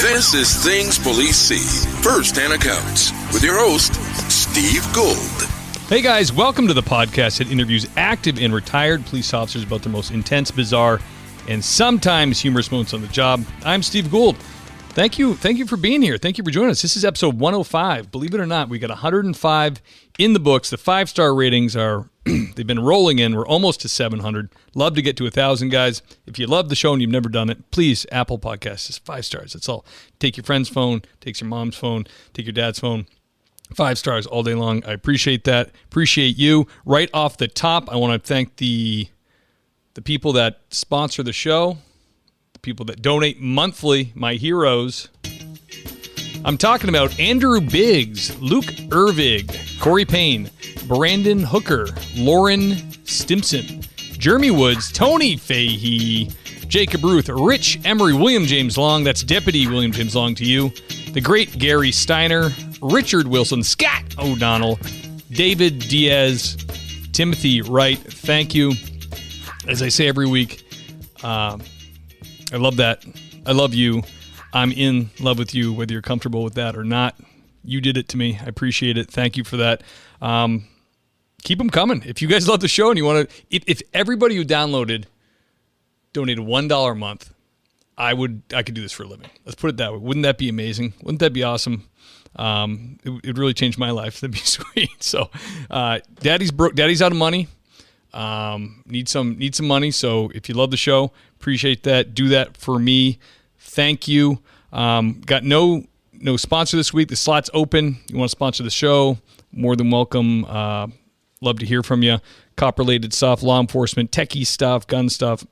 This is Things Police See, First-Hand Accounts, with your host, Steve Gould. Hey guys, welcome to the podcast that interviews active and retired police officers about their most intense, bizarre, and sometimes humorous moments on the job. I'm Steve Gould. Thank you for being here. Thank you for joining us. This is episode 105. Believe it or not, we got 105 in the books. The 5-star ratings are, they've been rolling in. We're almost to 700. Love to get to 1,000, guys. If you love the show and you've never done it, please, Apple Podcasts, just 5 stars. That's all. Take your friend's phone, take your mom's phone, take your dad's phone. 5 stars all day long. I appreciate that. Appreciate you. Right off the top, I want to thank the people that sponsor the show, the people that donate monthly, my heroes. I'm talking about Andrew Biggs, Luke Ervig, Corey Payne, Brandon Hooker, Lauren Stimson, Jeremy Woods, Tony Fahey, Jacob Ruth, Rich Emery, William James Long, that's Deputy William James Long to you, the great Gary Steiner, Richard Wilson, Scott O'Donnell, David Diaz, Timothy Wright. Thank you. As I say every week, I love that. I love you. I'm in love with you, whether you're comfortable with that or not. You did it to me. I appreciate it. Thank you for that. Keep them coming. If you guys love the show and you want to, if everybody who downloaded donated $1 a month, I could do this for a living. Let's put it that way. Wouldn't that be amazing? Wouldn't that be awesome? It really changed my life. That'd be sweet. So, Daddy's broke. Daddy's out of money. Need some money. So if you love the show, appreciate that. Do that for me. Thank you. Got no sponsor this week. The slot's open. You want to sponsor the show? More than welcome. Love to hear from you. Cop-related stuff, law enforcement, techie stuff, gun stuff,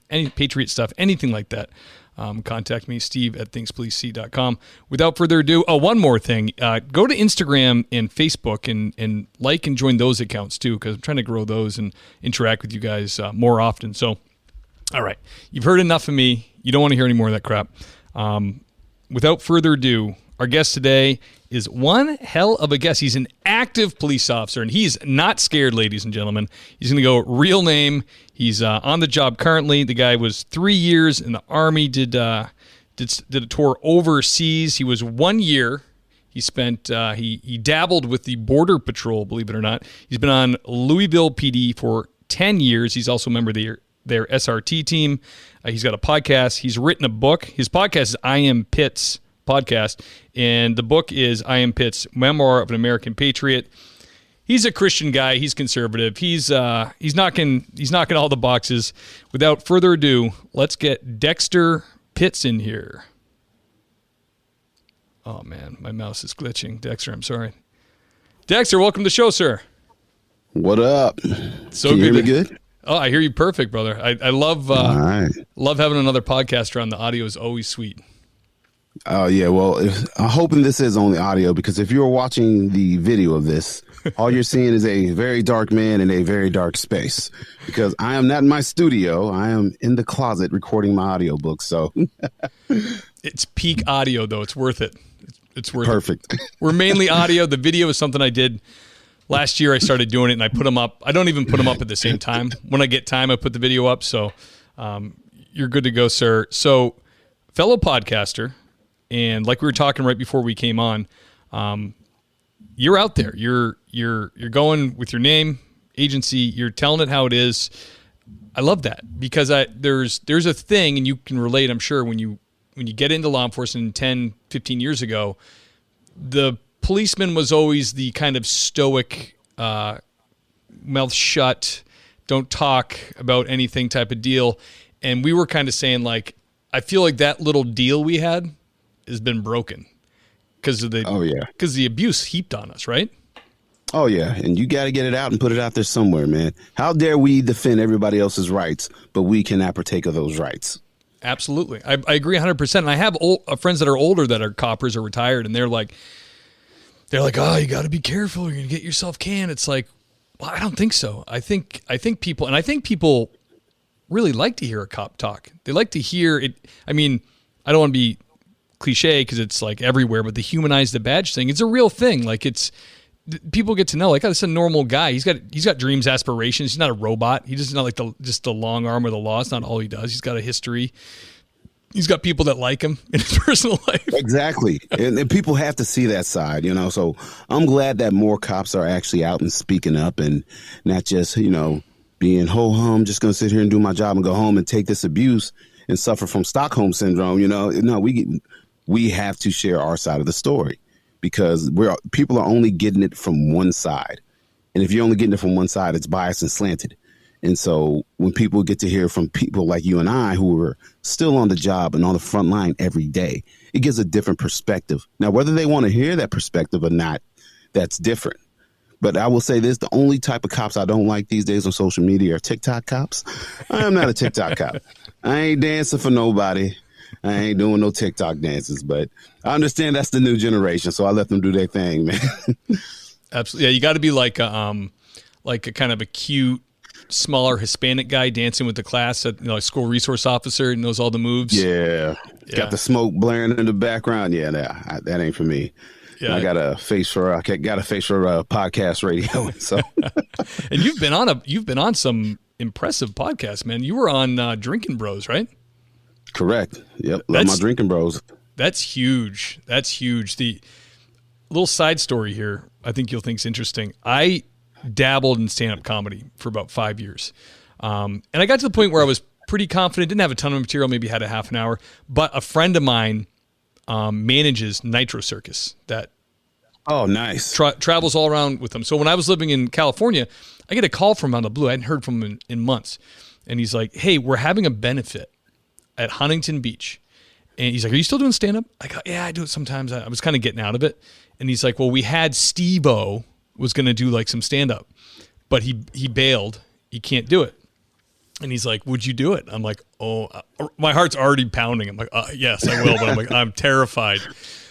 any Patriot stuff, anything like that. Contact me, steve@thingspolicec.com. Without further ado, one more thing. Go to Instagram and Facebook and like and join those accounts too, because I'm trying to grow those and interact with you guys more often. So, all right. You've heard enough of me. You don't want to hear any more of that crap. Without further ado, our guest today is one hell of a guest. He's an active police officer, and he's not scared, ladies and gentlemen. He's going to go real name. He's on the job currently. The guy was 3 years in the Army, did a tour overseas. He was 1 year. He spent he dabbled with the Border Patrol, believe it or not. He's been on Louisville PD for 10 years. He's also a member of their SRT team. He's got a podcast. He's written a book. His podcast is I Am Pitt's podcast, and the book is I Am Pitt's Memoir of an American Patriot. He's a Christian guy. He's conservative. He's knocking all the boxes. Without further ado, let's get Dexter Pitts in here. Oh man, my mouse is glitching. Dexter, I'm sorry. Dexter, welcome to the show, sir. What up? So Can you good. hear me good? Oh, I hear you perfect, brother. I love right. love having another podcaster on. The audio is always sweet. Oh, yeah. Well, I'm hoping this is only audio, because if you're watching the video of this, all you're seeing is a very dark man in a very dark space, because I am not in my studio. I am in the closet recording my audiobook. So It's peak audio, though. It's worth it. It's worth perfect. it. We're mainly audio. The video is something I did last year. I started doing it, and I put them up. I don't even put them up at the same time. When I get time, I put the video up. So you're good to go, sir. So fellow podcaster, and like we were talking right before we came on, you're out there. You're going with your name, agency. You're telling it how it is. I love that, because there's a thing, and you can relate, I'm sure, when you get into law enforcement 10, 15 years ago, the policeman was always the kind of stoic, mouth shut, don't talk about anything type of deal. And we were kind of saying, like, I feel like that little deal we had has been broken because of the abuse heaped on us, right? Oh, yeah. And you got to get it out and put it out there somewhere, man. How dare we defend everybody else's rights, but we cannot partake of those rights? Absolutely. I agree 100%. And I have friends that are older that are coppers or retired, and they're like, oh, you got to be careful. You're going to get yourself canned. It's like, well, I don't think so. I think people really like to hear a cop talk. They like to hear it. I mean, I don't want to be cliche because it's like everywhere, but the humanize the badge thing, it's a real thing. Like, it's, people get to know, like, oh, this is a normal guy. He's got dreams, aspirations. He's not a robot. He doesn't like just the long arm of the law. It's not all he does. He's got a history. he's got people that like him in his personal life. Exactly. And people have to see that side, so I'm glad that more cops are actually out and speaking up and not just, being ho-hum, just going to sit here and do my job and go home and take this abuse and suffer from Stockholm syndrome. No, we have to share our side of the story because people are only getting it from one side. And if you're only getting it from one side, it's biased and slanted. And so when people get to hear from people like you and I who are still on the job and on the front line every day, it gives a different perspective. Now, whether they want to hear that perspective or not, that's different. But I will say this, the only type of cops I don't like these days on social media are TikTok cops. I am not a TikTok cop. I ain't dancing for nobody. I ain't doing no TikTok dances, but I understand that's the new generation, so I let them do their thing, man. Absolutely. Yeah, you got to be like a kind of a cute, smaller Hispanic guy dancing with the class at school resource officer and knows all the moves. Yeah. Got the smoke blaring in the background. Yeah, that ain't for me. Yeah. I got a face for podcast radio. So, and you've been on some impressive podcasts, man. You were on Drinking Bros, right? Correct. Yep. Love my Drinking Bros. That's huge. The little side story here, I think you'll think is interesting. I dabbled in stand-up comedy for about 5 years. And I got to the point where I was pretty confident, didn't have a ton of material, maybe had a half an hour, but a friend of mine manages Nitro Circus that nice. Travels all around with them. So when I was living in California, I get a call from out of the blue. I hadn't heard from him in months. And he's like, hey, we're having a benefit at Huntington Beach. And he's like, are you still doing stand-up? I go, yeah, I do it sometimes. I was kind of getting out of it. And he's like, well, we had Steve-O was going to do like some stand-up, but he bailed. He can't do it. And he's like, would you do it? I'm like, my heart's already pounding. I'm like, yes, I will. But I'm like, I'm terrified.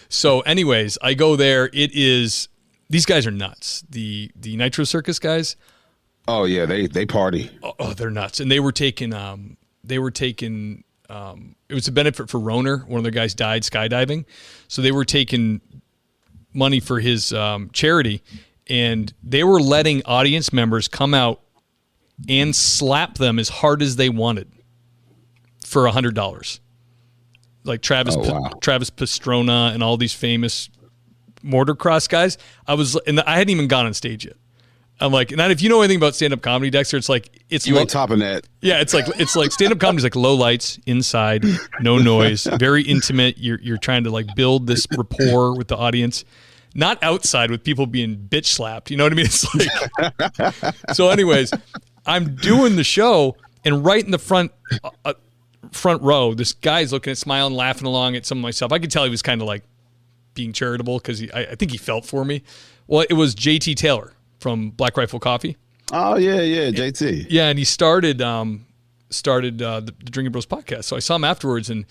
So anyways, I go there. These guys are nuts. The Nitro Circus guys. Oh yeah. They party. Oh, they're nuts. And they were taking, it was a benefit for Roner. One of their guys died skydiving. So they were taking money for his charity, and they were letting audience members come out and slap them as hard as they wanted for $100. Like Travis Pastrana and all these famous motocross guys. I hadn't even gone on stage yet. I'm like, not if you know anything about stand-up comedy, Dexter, it's ain't topping that. Yeah, it's like stand-up comedy is like low lights, inside, no noise, very intimate. You're trying to like build this rapport with the audience. Not outside with people being bitch slapped. You know what I mean? It's like, so anyways, I'm doing the show, and right in the front row, this guy's looking at, smiling, laughing along at some of myself. I could tell he was kind of like being charitable because I think he felt for me. Well, it was JT Taylor from Black Rifle Coffee. Oh yeah, JT. Yeah, and he started the Drinking Bros podcast. So I saw him afterwards, and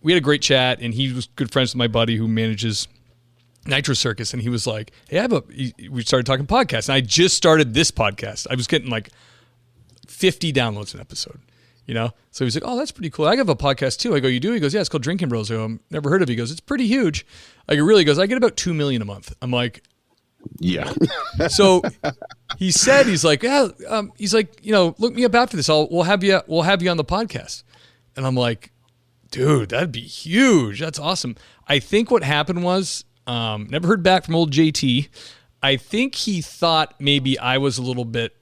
we had a great chat. And he was good friends with my buddy who manages Nitro Circus, and he was like, "Hey, we started talking podcasts, and I just started this podcast. I was getting like 50 downloads an episode, So he was like, "Oh, that's pretty cool. I have a podcast too." I go, "You do?" He goes, "Yeah, it's called Drinking Bros." I go, "Never heard of it." He goes, "It's pretty huge." I go, "Really?" He goes, "I get about 2 million a month." I'm like, "Yeah." So he said, he's like, "Look me up after this. We'll have you on the podcast." And I'm like, "Dude, that'd be huge. That's awesome." I think what happened was, never heard back from old JT. I think he thought maybe I was a little bit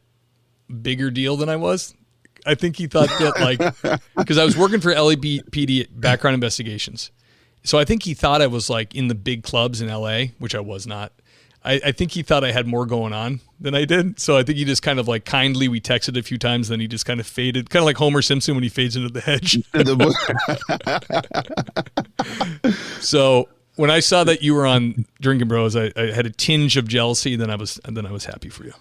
bigger deal than I was. I think he thought that because I was working for LAPD background investigations. So I think he thought I was like in the big clubs in LA, which I was not. I think he thought I had more going on than I did. So I think he just kind of like kindly, we texted a few times, then he just kind of faded, kind of like Homer Simpson when he fades into the hedge. So when I saw that you were on Drinking Bros, I had a tinge of jealousy, and then I was happy for you.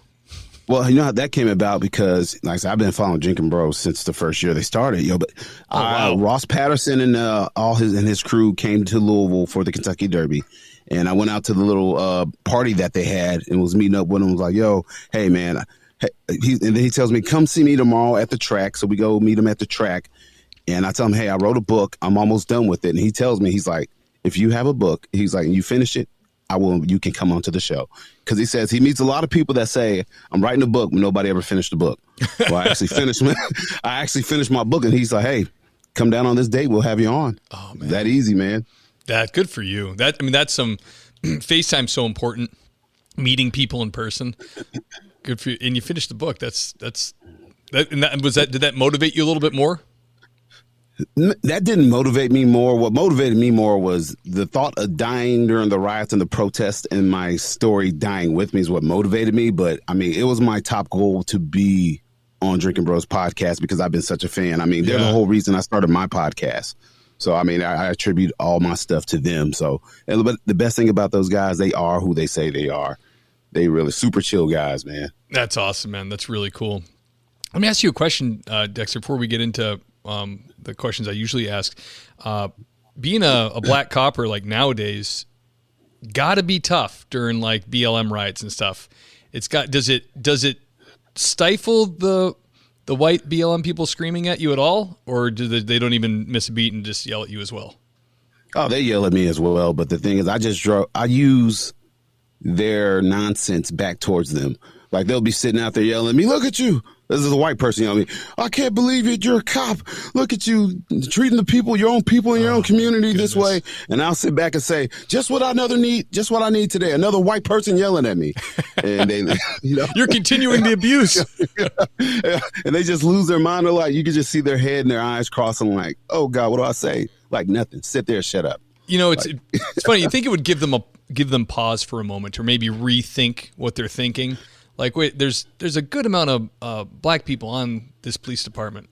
Well, you know how that came about because, like I said, I've been following Drinking Bros since the first year they started. But Ross Patterson and his crew came to Louisville for the Kentucky Derby, and I went out to the little party that they had and was meeting up with him. Was like, "Yo, hey man," and then he tells me, "Come see me tomorrow at the track." So we go meet him at the track, and I tell him, "Hey, I wrote a book. I'm almost done with it." And he tells me, he's like, "If you have a book," he's like, "and you finish it, you can come onto the show." Because he says he meets a lot of people that say, "I'm writing a book," but nobody ever finished the book. Well, I actually finished my book, and he's like, "Hey, come down on this date. We'll have you on. Oh man, that easy, man. That good for you. That's some FaceTime's so important. Meeting people in person. Good for you. And you finished the book. Did that motivate you a little bit more? That didn't motivate me more. What motivated me more was the thought of dying during the riots and the protests, and my story dying with me is what motivated me. But I mean, it was my top goal to be on Drinking Bros podcast because I've been such a fan. I mean, they're the whole reason I started my podcast. So, I mean, I attribute all my stuff to them. So, but the best thing about those guys, they are who they say they are. They really super chill guys, man. That's awesome, man. That's really cool. Let me ask you a question, Dexter, before we get into the questions I usually ask. Being a black copper like nowadays, gotta be tough during like BLM riots and stuff. Does it stifle the white BLM people screaming at you at all, or do they don't even miss a beat and just yell at you as well? Oh, they yell at me as well. But the thing is, I use their nonsense back towards them. Like they'll be sitting out there yelling at me, "Look at you." This is a white person yelling at me. "I can't believe it. You're a cop. Look at you treating the people, your own people in your own community this way." And I'll sit back and say, just what I need today. Another white person yelling at me. And they, you're continuing the abuse. And they just lose their mind. They're like, you can just see their head and their eyes crossing like, "Oh God, what do I say?" Like nothing. Sit there, shut up. It's funny. You think it would give them pause for a moment, or maybe rethink what they're thinking. Like, wait, there's a good amount of black people on this police department.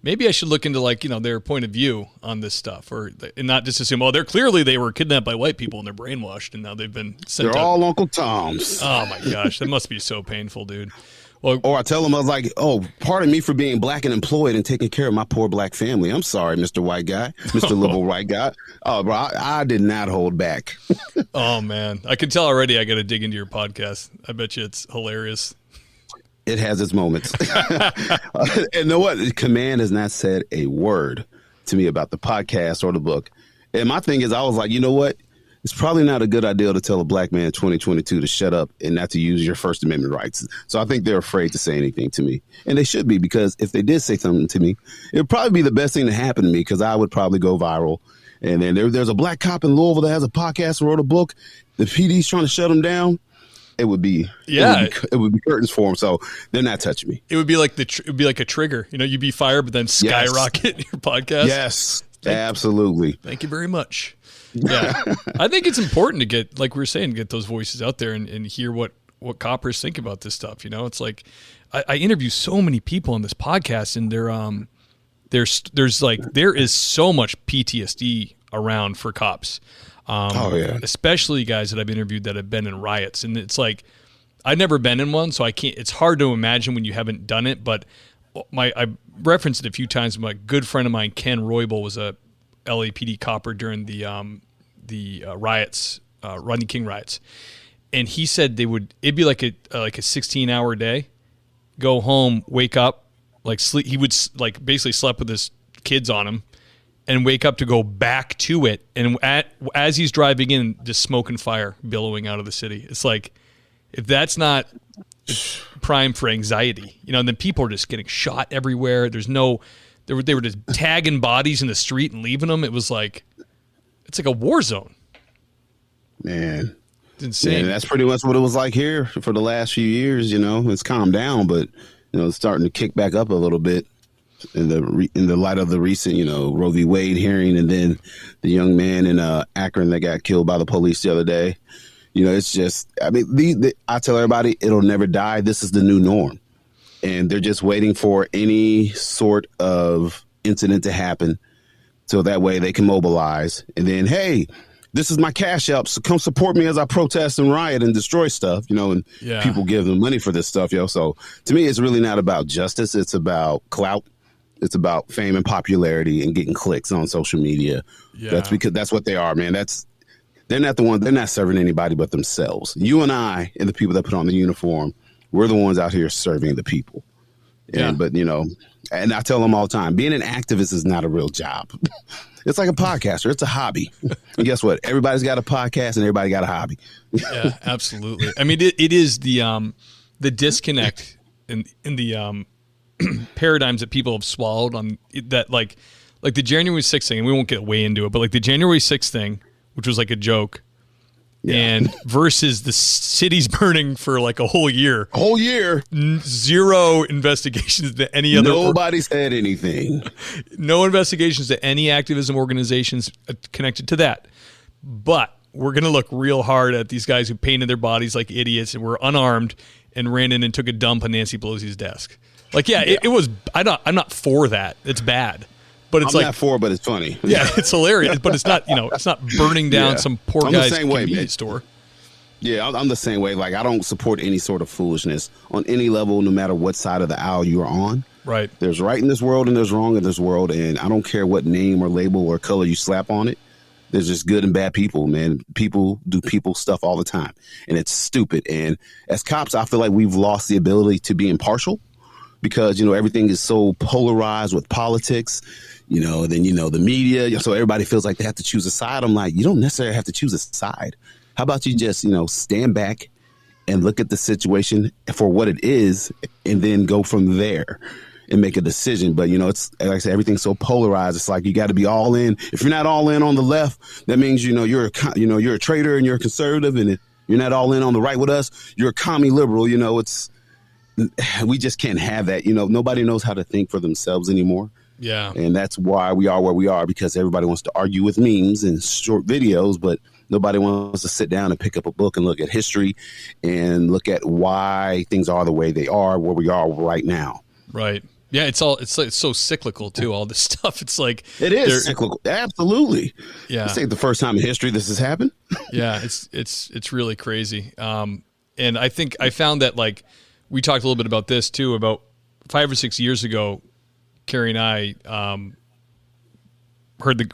Maybe I should look into their point of view on this stuff, and not just assume, they were kidnapped by white people and they're brainwashed and now they've been sent. They're all Uncle Toms. Oh my gosh, that must be so painful, dude. Well, or I tell them, I was like, "Oh, pardon me for being black and employed and taking care of my poor black family. I'm sorry, Mr. White Guy, Mr. Liberal White Guy." Oh, bro, I did not hold back. Oh, man. I can tell already I got to dig into your podcast. I bet you it's hilarious. It has its moments. And you know what? Command has not said a word to me about the podcast or the book. And my thing is, I was like, you know what? It's probably not a good idea to tell a black man in 2022 to shut up and not to use your First Amendment rights. So I think they're afraid to say anything to me. And they should be, because if they did say something to me, it would probably be the best thing to happen to me, because I would probably go viral. And then there's a black cop in Louisville that has a podcast and wrote a book. The PD's trying to shut him down. It would be curtains for him. So they're not touching me. It would be like a trigger. You'd be fired, but then skyrocket your podcast. Yes, absolutely. Thank you very much. Yeah, I think it's important to get, like we were saying, get those voices out there and hear what coppers think about this stuff. It's like I interview so many people on this podcast, and there is so much PTSD around for cops. Especially guys that I've interviewed that have been in riots, and it's like I've never been in one, so I can't. It's hard to imagine when you haven't done it. But I referenced it a few times. My good friend of mine, Ken Roybal, was a LAPD copper during the riots, Rodney King riots, and he said it'd be like a 16-hour day. Go home, wake up, sleep. He would basically slept with his kids on him, and wake up to go back to it. And as he's driving in, just smoke and fire billowing out of the city. It's like, if that's not prime for anxiety, and then people are just getting shot everywhere. They were just tagging bodies in the street and leaving them. It's like a war zone. Man, it's insane. Yeah, that's pretty much what it was like here for the last few years. It's calmed down, but it's starting to kick back up a little bit in the light of the recent, Roe v. Wade hearing, and then the young man in Akron that got killed by the police the other day. It's just, I mean, I tell everybody, it'll never die. This is the new norm. And they're just waiting for any sort of incident to happen, so that way they can mobilize. And then, hey, this is my cash app, so come support me as I protest and riot and destroy stuff, and people give them money for this stuff, So to me, it's really not about justice. It's about clout. It's about fame and popularity and getting clicks on social media. Yeah. That's because that's what they are, man. They're not the ones. They're not serving anybody but themselves. You and I and the people that put on the uniform, we're the ones out here serving the people. But and I tell them all the time, being an activist is not a real job. It's like a podcaster. It's a hobby. And guess what? Everybody's got a podcast and everybody got a hobby. Yeah, absolutely. I mean, it is the disconnect in the paradigms that people have swallowed on that. Like like the January 6th thing, and we won't get way into it, but like the January 6th thing, which was like a joke, and versus the city's burning for like a whole year. Zero investigations to any other. Nobody said anything. No investigations to any activism organizations connected to that. But we're going to look real hard at these guys who painted their bodies like idiots and were unarmed and ran in and took a dump on Nancy Pelosi's desk. Like, it was. I'm not for that. It's bad. But it's I'm not for, but it's funny. Yeah, it's hilarious. But it's not, it's not burning down some poor guy's convenience store. Yeah, I'm the same way. Like, I don't support any sort of foolishness on any level, no matter what side of the aisle you're on. Right. There's right in this world and there's wrong in this world. And I don't care what name or label or color you slap on it. There's just good and bad people, man. People do people stuff all the time. And it's stupid. And as cops, I feel like we've lost the ability to be impartial because, everything is so polarized with politics. Then, the media. So everybody feels like they have to choose a side. I'm like, you don't necessarily have to choose a side. How about you just, stand back and look at the situation for what it is and then go from there and make a decision. But, it's like I said, everything's so polarized. It's like you got to be all in. If you're not all in on the left, that means, you're a traitor and you're a conservative. And if you're not all in on the right with us, you're a commie liberal. We just can't have that. Nobody knows how to think for themselves anymore. Yeah. And that's why we are where we are, because everybody wants to argue with memes and short videos, but nobody wants to sit down and pick up a book and look at history and look at why things are the way they are, where we are right now. Right. Yeah, it's so cyclical too, all this stuff. It's like it is cyclical. Absolutely. Yeah. This ain't the first time in history this has happened. Yeah, it's really crazy. And I think I found that, like, we talked a little bit about this too, about 5 or 6 years ago. Carrie and I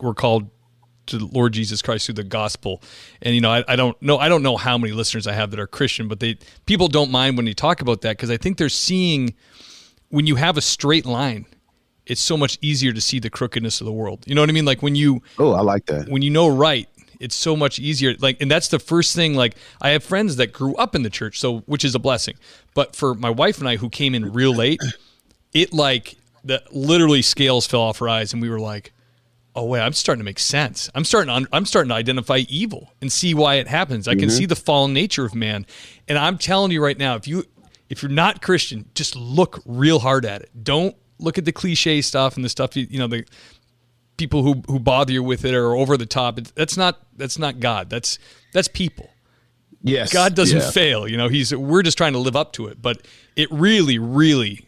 were called to the Lord Jesus Christ through the gospel. And, I don't know how many listeners I have that are Christian, but people don't mind when you talk about that, because I think they're seeing, when you have a straight line, it's so much easier to see the crookedness of the world. You know what I mean? Like when you... Oh, I like that. When you know right, it's so much easier. Like, and that's the first thing. Like, I have friends that grew up in the church, which is a blessing. But for my wife and I, who came in real late, that literally scales fell off our eyes, and we were like, "Oh wait, I'm starting to make sense. I'm starting to identify evil and see why it happens. I can see the fallen nature of man." And I'm telling you right now, if you're not Christian, just look real hard at it. Don't look at the cliche stuff and the stuff the people who bother you with it or over the top. That's not God. That's people. Yes, God doesn't fail. We're just trying to live up to it. But it really, really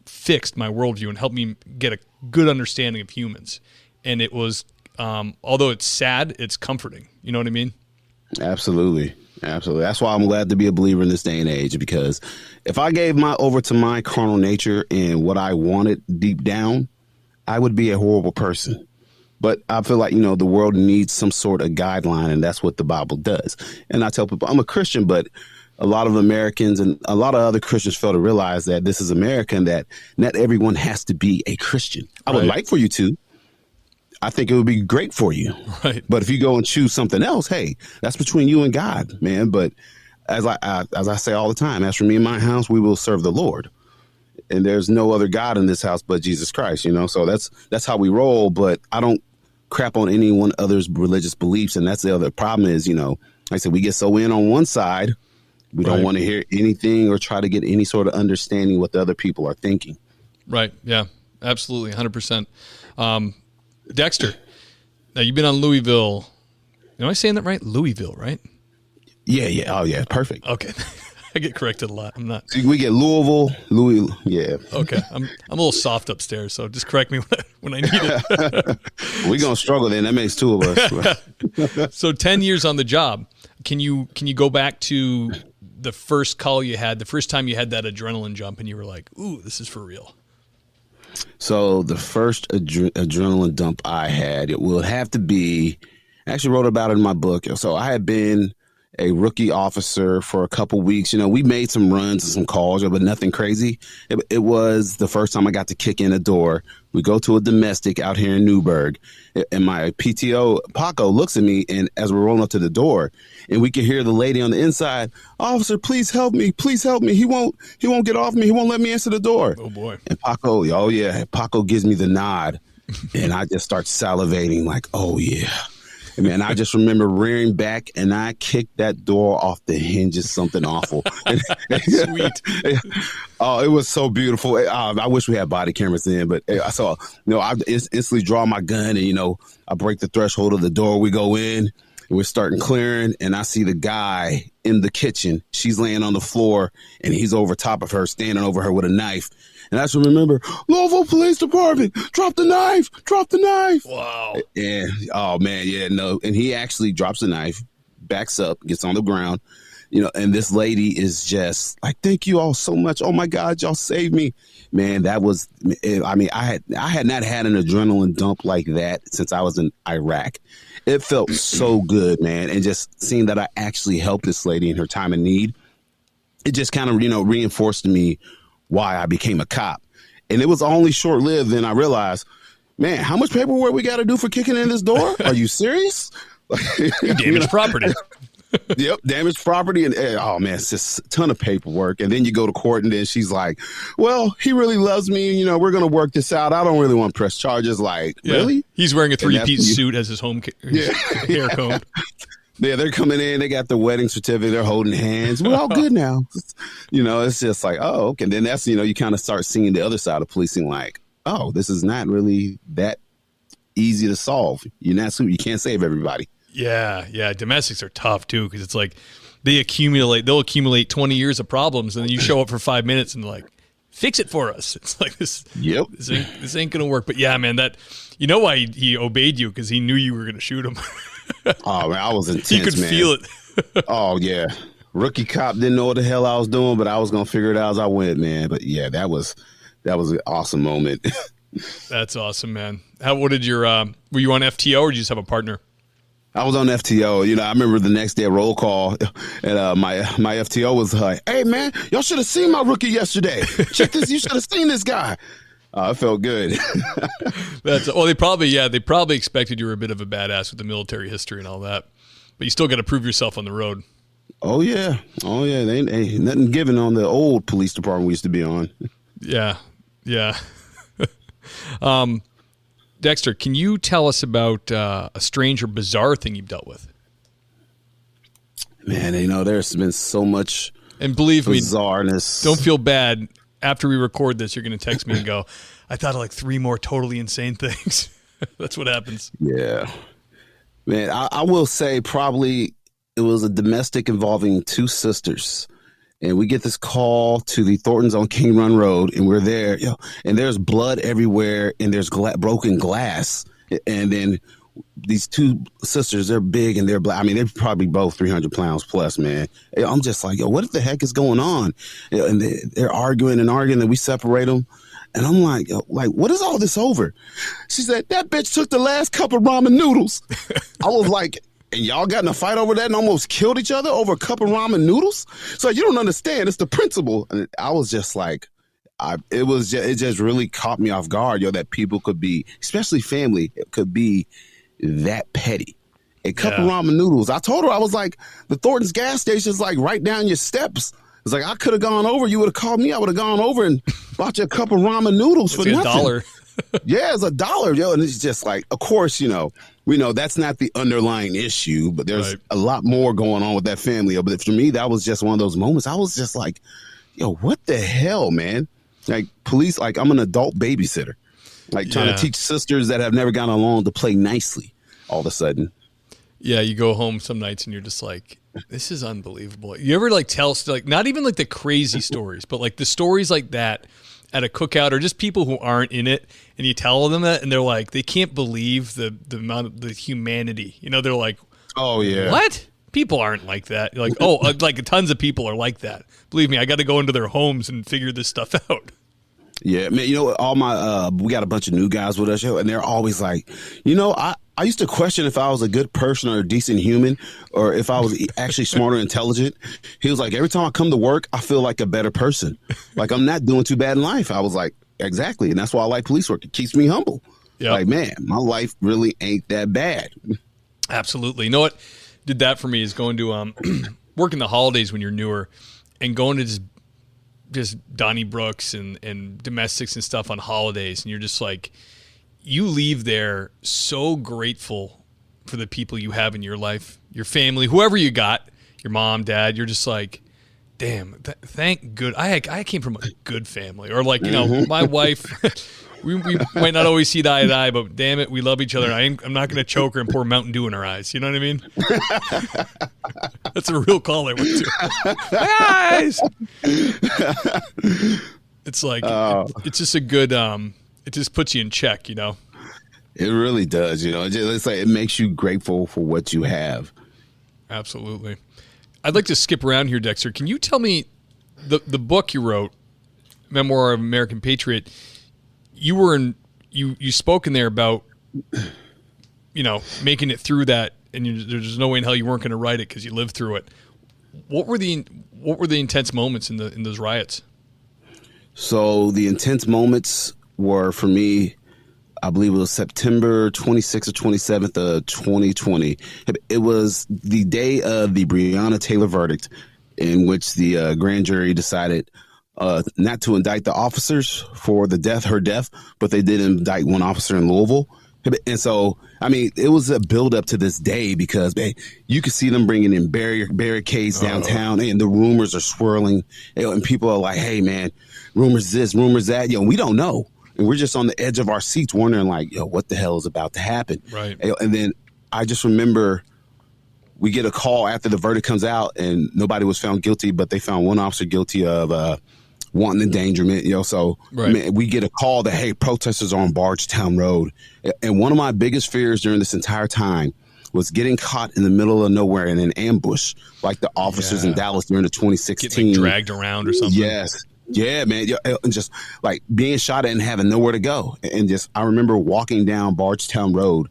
fixed my worldview and helped me get a good understanding of humans. And it was, although it's sad, it's comforting. You know what I mean? Absolutely. That's why I'm glad to be a believer in this day and age, because if I gave over to my carnal nature and what I wanted deep down, I would be a horrible person. But I feel like, the world needs some sort of guideline, and that's what the Bible does. And I tell people I'm a Christian, but a lot of Americans and a lot of other Christians fail to realize that this is America and that not everyone has to be a Christian. I would like for you to. I think it would be great for you. Right. But if you go and choose something else, hey, that's between you and God, man. But as I say all the time, as for me and my house, we will serve the Lord. And there's no other God in this house but Jesus Christ, So that's how we roll. But I don't crap on anyone other's religious beliefs. And that's the other problem is, like I said, we get so in on one side. We don't want to hear anything or try to get any sort of understanding what the other people are thinking. Right. Yeah, absolutely. 100%. Dexter, now you've been on Louisville. Am I saying that right? Louisville, right? Yeah. Oh, yeah. Perfect. Okay. I get corrected a lot. I'm not. See, we get Louisville. Yeah. Okay. I'm a little soft upstairs, so just correct me when I need it. We're going to struggle then. That makes two of us. So 10 years on the job. Can you go back to the first call you had, the first time you had that adrenaline jump and you were like, ooh, this is for real? So the first adrenaline dump I had, it will have to be, I actually wrote about it in my book. So I had been a rookie officer for a couple weeks. We made some runs and some calls, but nothing crazy. It was the first time I got to kick in a door. We go to a domestic out here in Newburgh, and my PTO, Paco, looks at me, and as we're rolling up to the door, and we can hear the lady on the inside, "Officer, please help me. Please help me. He won't get off me. He won't let me answer the door." Oh, boy. And Paco, Paco gives me the nod. And I just start salivating like, oh, yeah. And man, I just remember rearing back and I kicked that door off the hinges, something awful. Sweet. Oh, it was so beautiful. I wish we had body cameras in, but I saw, I instantly draw my gun and, I break the threshold of the door. We go in and we're starting clearing. And I see the guy in the kitchen. She's laying on the floor and he's over top of her, standing over her with a knife. And I just remember, Louisville Police Department, drop the knife. Wow. And, oh, man, yeah, no. And he actually drops the knife, backs up, gets on the ground, and this lady is just like, thank you all so much. Oh, my God, y'all saved me. Man, that was, I had not had an adrenaline dump like that since I was in Iraq. It felt so good, man. And just seeing that I actually helped this lady in her time of need, it just kind of, reinforced to me why I became a cop. And it was only short lived. Then I realized, man, how much paperwork we got to do for kicking in this door? Are you serious? You damaged property. Yep, damaged property. And oh, man, it's just a ton of paperwork. And then you go to court and then she's like, well, he really loves me. We're going to work this out. I don't really want to press charges. Like, yeah. Really? He's wearing a three-piece suit as his hair comb. Yeah, they're coming in. They got the wedding certificate. They're holding hands. We're all good now. It's just like, oh, okay. And then that's, you kind of start seeing the other side of policing like, oh, this is not really that easy to solve. You can't save everybody. Yeah. Domestics are tough, too, because it's like they'll accumulate 20 years of problems, and then you show up for 5 minutes and they're like, fix it for us. It's like this. Yep. This ain't going to work. But yeah, man, why he obeyed you? Because he knew you were going to shoot him. Oh, man, I was intense, he could feel it. Oh, yeah. Rookie cop didn't know what the hell I was doing, but I was going to figure it out as I went, man. But yeah, that was an awesome moment. That's awesome, man. What did were you on FTO or did you just have a partner? I was on FTO. I remember the next day at roll call, and my FTO was like, hey, man, y'all should have seen my rookie yesterday. Check this. You should have seen this guy. I felt good. They probably expected you were a bit of a badass with the military history and all that, but you still got to prove yourself on the road. Oh yeah. They ain't nothing given on the old police department we used to be on. Yeah. Dexter, can you tell us about a strange or bizarre thing you've dealt with? Man, there's been so much, and believe bizarreness. Me, don't feel bad. After we record this, you're going to text me and go, I thought of like 3 more totally insane things. That's what happens. Yeah. Man, I will say probably it was a domestic involving 2 sisters. And we get this call to the Thorntons on King Run Road, and we're there, and there's blood everywhere, and there's broken glass. And then these 2 sisters, they're big and they're black. I mean, they're probably both 300 pounds plus, man. I'm just like, what the heck is going on? And they're arguing, and we separate them. And I'm like, what is all this over? She said, that bitch took the last cup of ramen noodles. I was like, and y'all got in a fight over that and almost killed each other over a cup of ramen noodles? So you don't understand. It's the principle. And I was just like, it just really caught me off guard, that people could be, especially family, it could be that petty. A cup of ramen noodles. I told her, I was like, the Thornton's gas station's like right down your steps. It's like, I could have gone over. You would have called me. I would have gone over and bought you a cup of ramen noodles for nothing. $1. Yeah, it's $1, And it's just like, of course, we know that's not the underlying issue, but there's a lot more going on with that family. But for me, that was just one of those moments. I was just like, what the hell, man? Like police, like I'm an adult babysitter, like trying to teach sisters that have never gotten along to play nicely all of a sudden. Yeah, you go home some nights and you're just like, this is unbelievable. You ever tell not even like the crazy stories, but like the stories like that at a cookout or just people who aren't in it, and you tell them that and they're like, they can't believe the amount of the humanity. They're like, oh yeah, what? People aren't like that. You're like, oh, like tons of people are like that. Believe me, I got to go into their homes and figure this stuff out. Yeah, man, all my, we got a bunch of new guys with us, and they're always like, I used to question if I was a good person or a decent human, or if I was actually smart or intelligent. He was like, every time I come to work, I feel like a better person. Like I'm not doing too bad in life. I was like, exactly. And that's why I like police work. It keeps me humble. Yep. Like, man, my life really ain't that bad. Absolutely. You know what did that for me is going to working the holidays when you're newer and going to just Donniebrooks and domestics and stuff on holidays. And you're just like, you leave there so grateful for the people you have in your life, your family, whoever you got, your mom, dad. You're just like, damn, thank good. I came from a good family, or like, my wife. We might not always see eye to eye, but damn it, we love each other. I'm not going to choke her and pour Mountain Dew in her eyes. You know what I mean? That's a real call I went to. My eyes. It's like it's just a good. It just puts you in check. You know. It really does. It's like it makes you grateful for what you have. Absolutely. I'd like to skip around here, Dexter. Can you tell me the book you wrote, Memoir of an American Patriot? You spoke in there about, making it through that, and there's no way in hell you weren't going to write it because you lived through it. What were the intense moments in those riots? So the intense moments were, for me, I believe it was September 26th or 27th of 2020. It was the day of the Breonna Taylor verdict, in which the grand jury decided not to indict the officers for her death, but they did indict one officer in Louisville. And so, I mean, it was a buildup to this day because you could see them bringing in barricades downtown, and the rumors are swirling, and people are like, hey, man, rumors this, rumors that. We don't know. And we're just on the edge of our seats wondering, like, what the hell is about to happen? Right. And then I just remember we get a call after the verdict comes out, and nobody was found guilty, but they found one officer guilty of wanton endangerment. So right. Man, we get a call that, hey, protesters are on Bardstown Road. And one of my biggest fears during this entire time was getting caught in the middle of nowhere in an ambush, like the officers in Dallas during the 2016. Getting dragged around or something. Yes. Yeah, man. And just like being shot at and having nowhere to go. And just, I remember walking down Bardstown Road.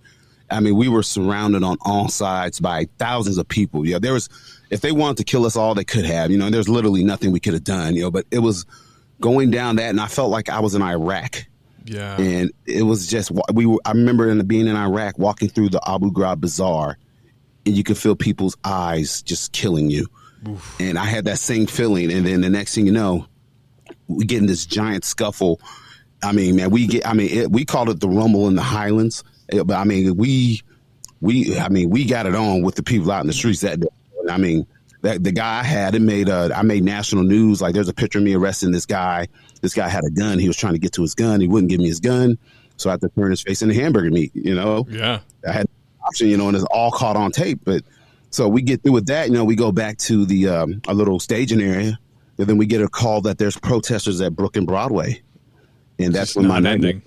I mean, we were surrounded on all sides by thousands of people. There was, if they wanted to kill us all, they could have, and there's literally nothing we could have done, but it was going down that. And I felt like I was in Iraq. Yeah. And it was just, I remember being in Iraq, walking through the Abu Ghraib Bazaar, and you could feel people's eyes just killing you. Oof. And I had that same feeling. And then the next thing you know, we get in this giant scuffle. I mean, man, we called it the rumble in the Highlands. But I mean, we got it on with the people out in the streets that day. I mean, the guy I made national news. Like, there's a picture of me arresting this guy. This guy had a gun. He was trying to get to his gun. He wouldn't give me his gun, so I had to turn his face into hamburger meat. Yeah. I had the option, and it's all caught on tape. But so we get through with that. We go back to the a little staging area, and then we get a call that there's protesters at Brook and Broadway, and that's when my ending.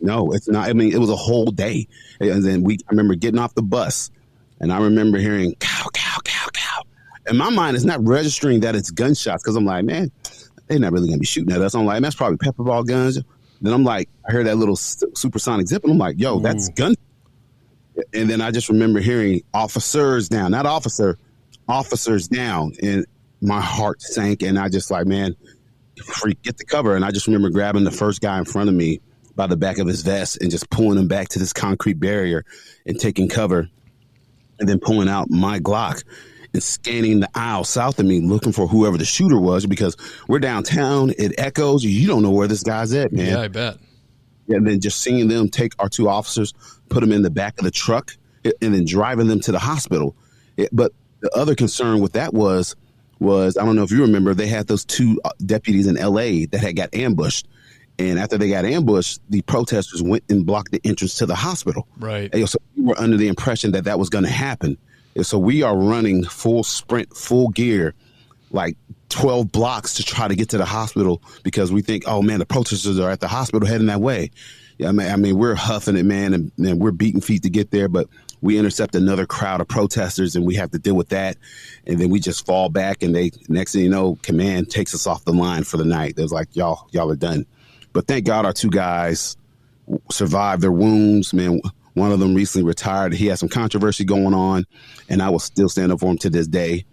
No, it's not. I mean, it was a whole day. And then I remember getting off the bus, and I remember hearing cow, cow, cow, cow. And my mind is not registering that it's gunshots, because I'm like, man, they're not really going to be shooting at us. I'm like, that's probably pepper ball guns. Then I'm like, I heard that little supersonic zip, and I'm like, yo, that's gun. And then I just remember hearing officers down, not officer, officers down. And my heart sank, and I just like, man, get the cover. And I just remember grabbing the first guy in front of me by the back of his vest and just pulling him back to this concrete barrier and taking cover, and then pulling out my Glock and scanning the aisle south of me, looking for whoever the shooter was, because we're downtown. It echoes. You don't know where this guy's at, man. Yeah, I bet. And then just seeing them take our two officers, put them in the back of the truck, and then driving them to the hospital. But the other concern with that was I don't know if you remember, they had those two deputies in L.A. that had got ambushed. And after they got ambushed, the protesters went and blocked the entrance to the hospital. Right. And so we were under the impression that was going to happen. And so we are running full sprint, full gear, like 12 blocks to try to get to the hospital, because we think, oh, man, the protesters are at the hospital heading that way. Yeah, I mean, we're huffing it, man, and we're beating feet to get there. But we intercept another crowd of protesters, and we have to deal with that. And then we just fall back, and next thing you know, command takes us off the line for the night. It was like, y'all are done. But thank God our two guys survived their wounds. Man, one of them recently retired. He had some controversy going on, and I will still stand up for him to this day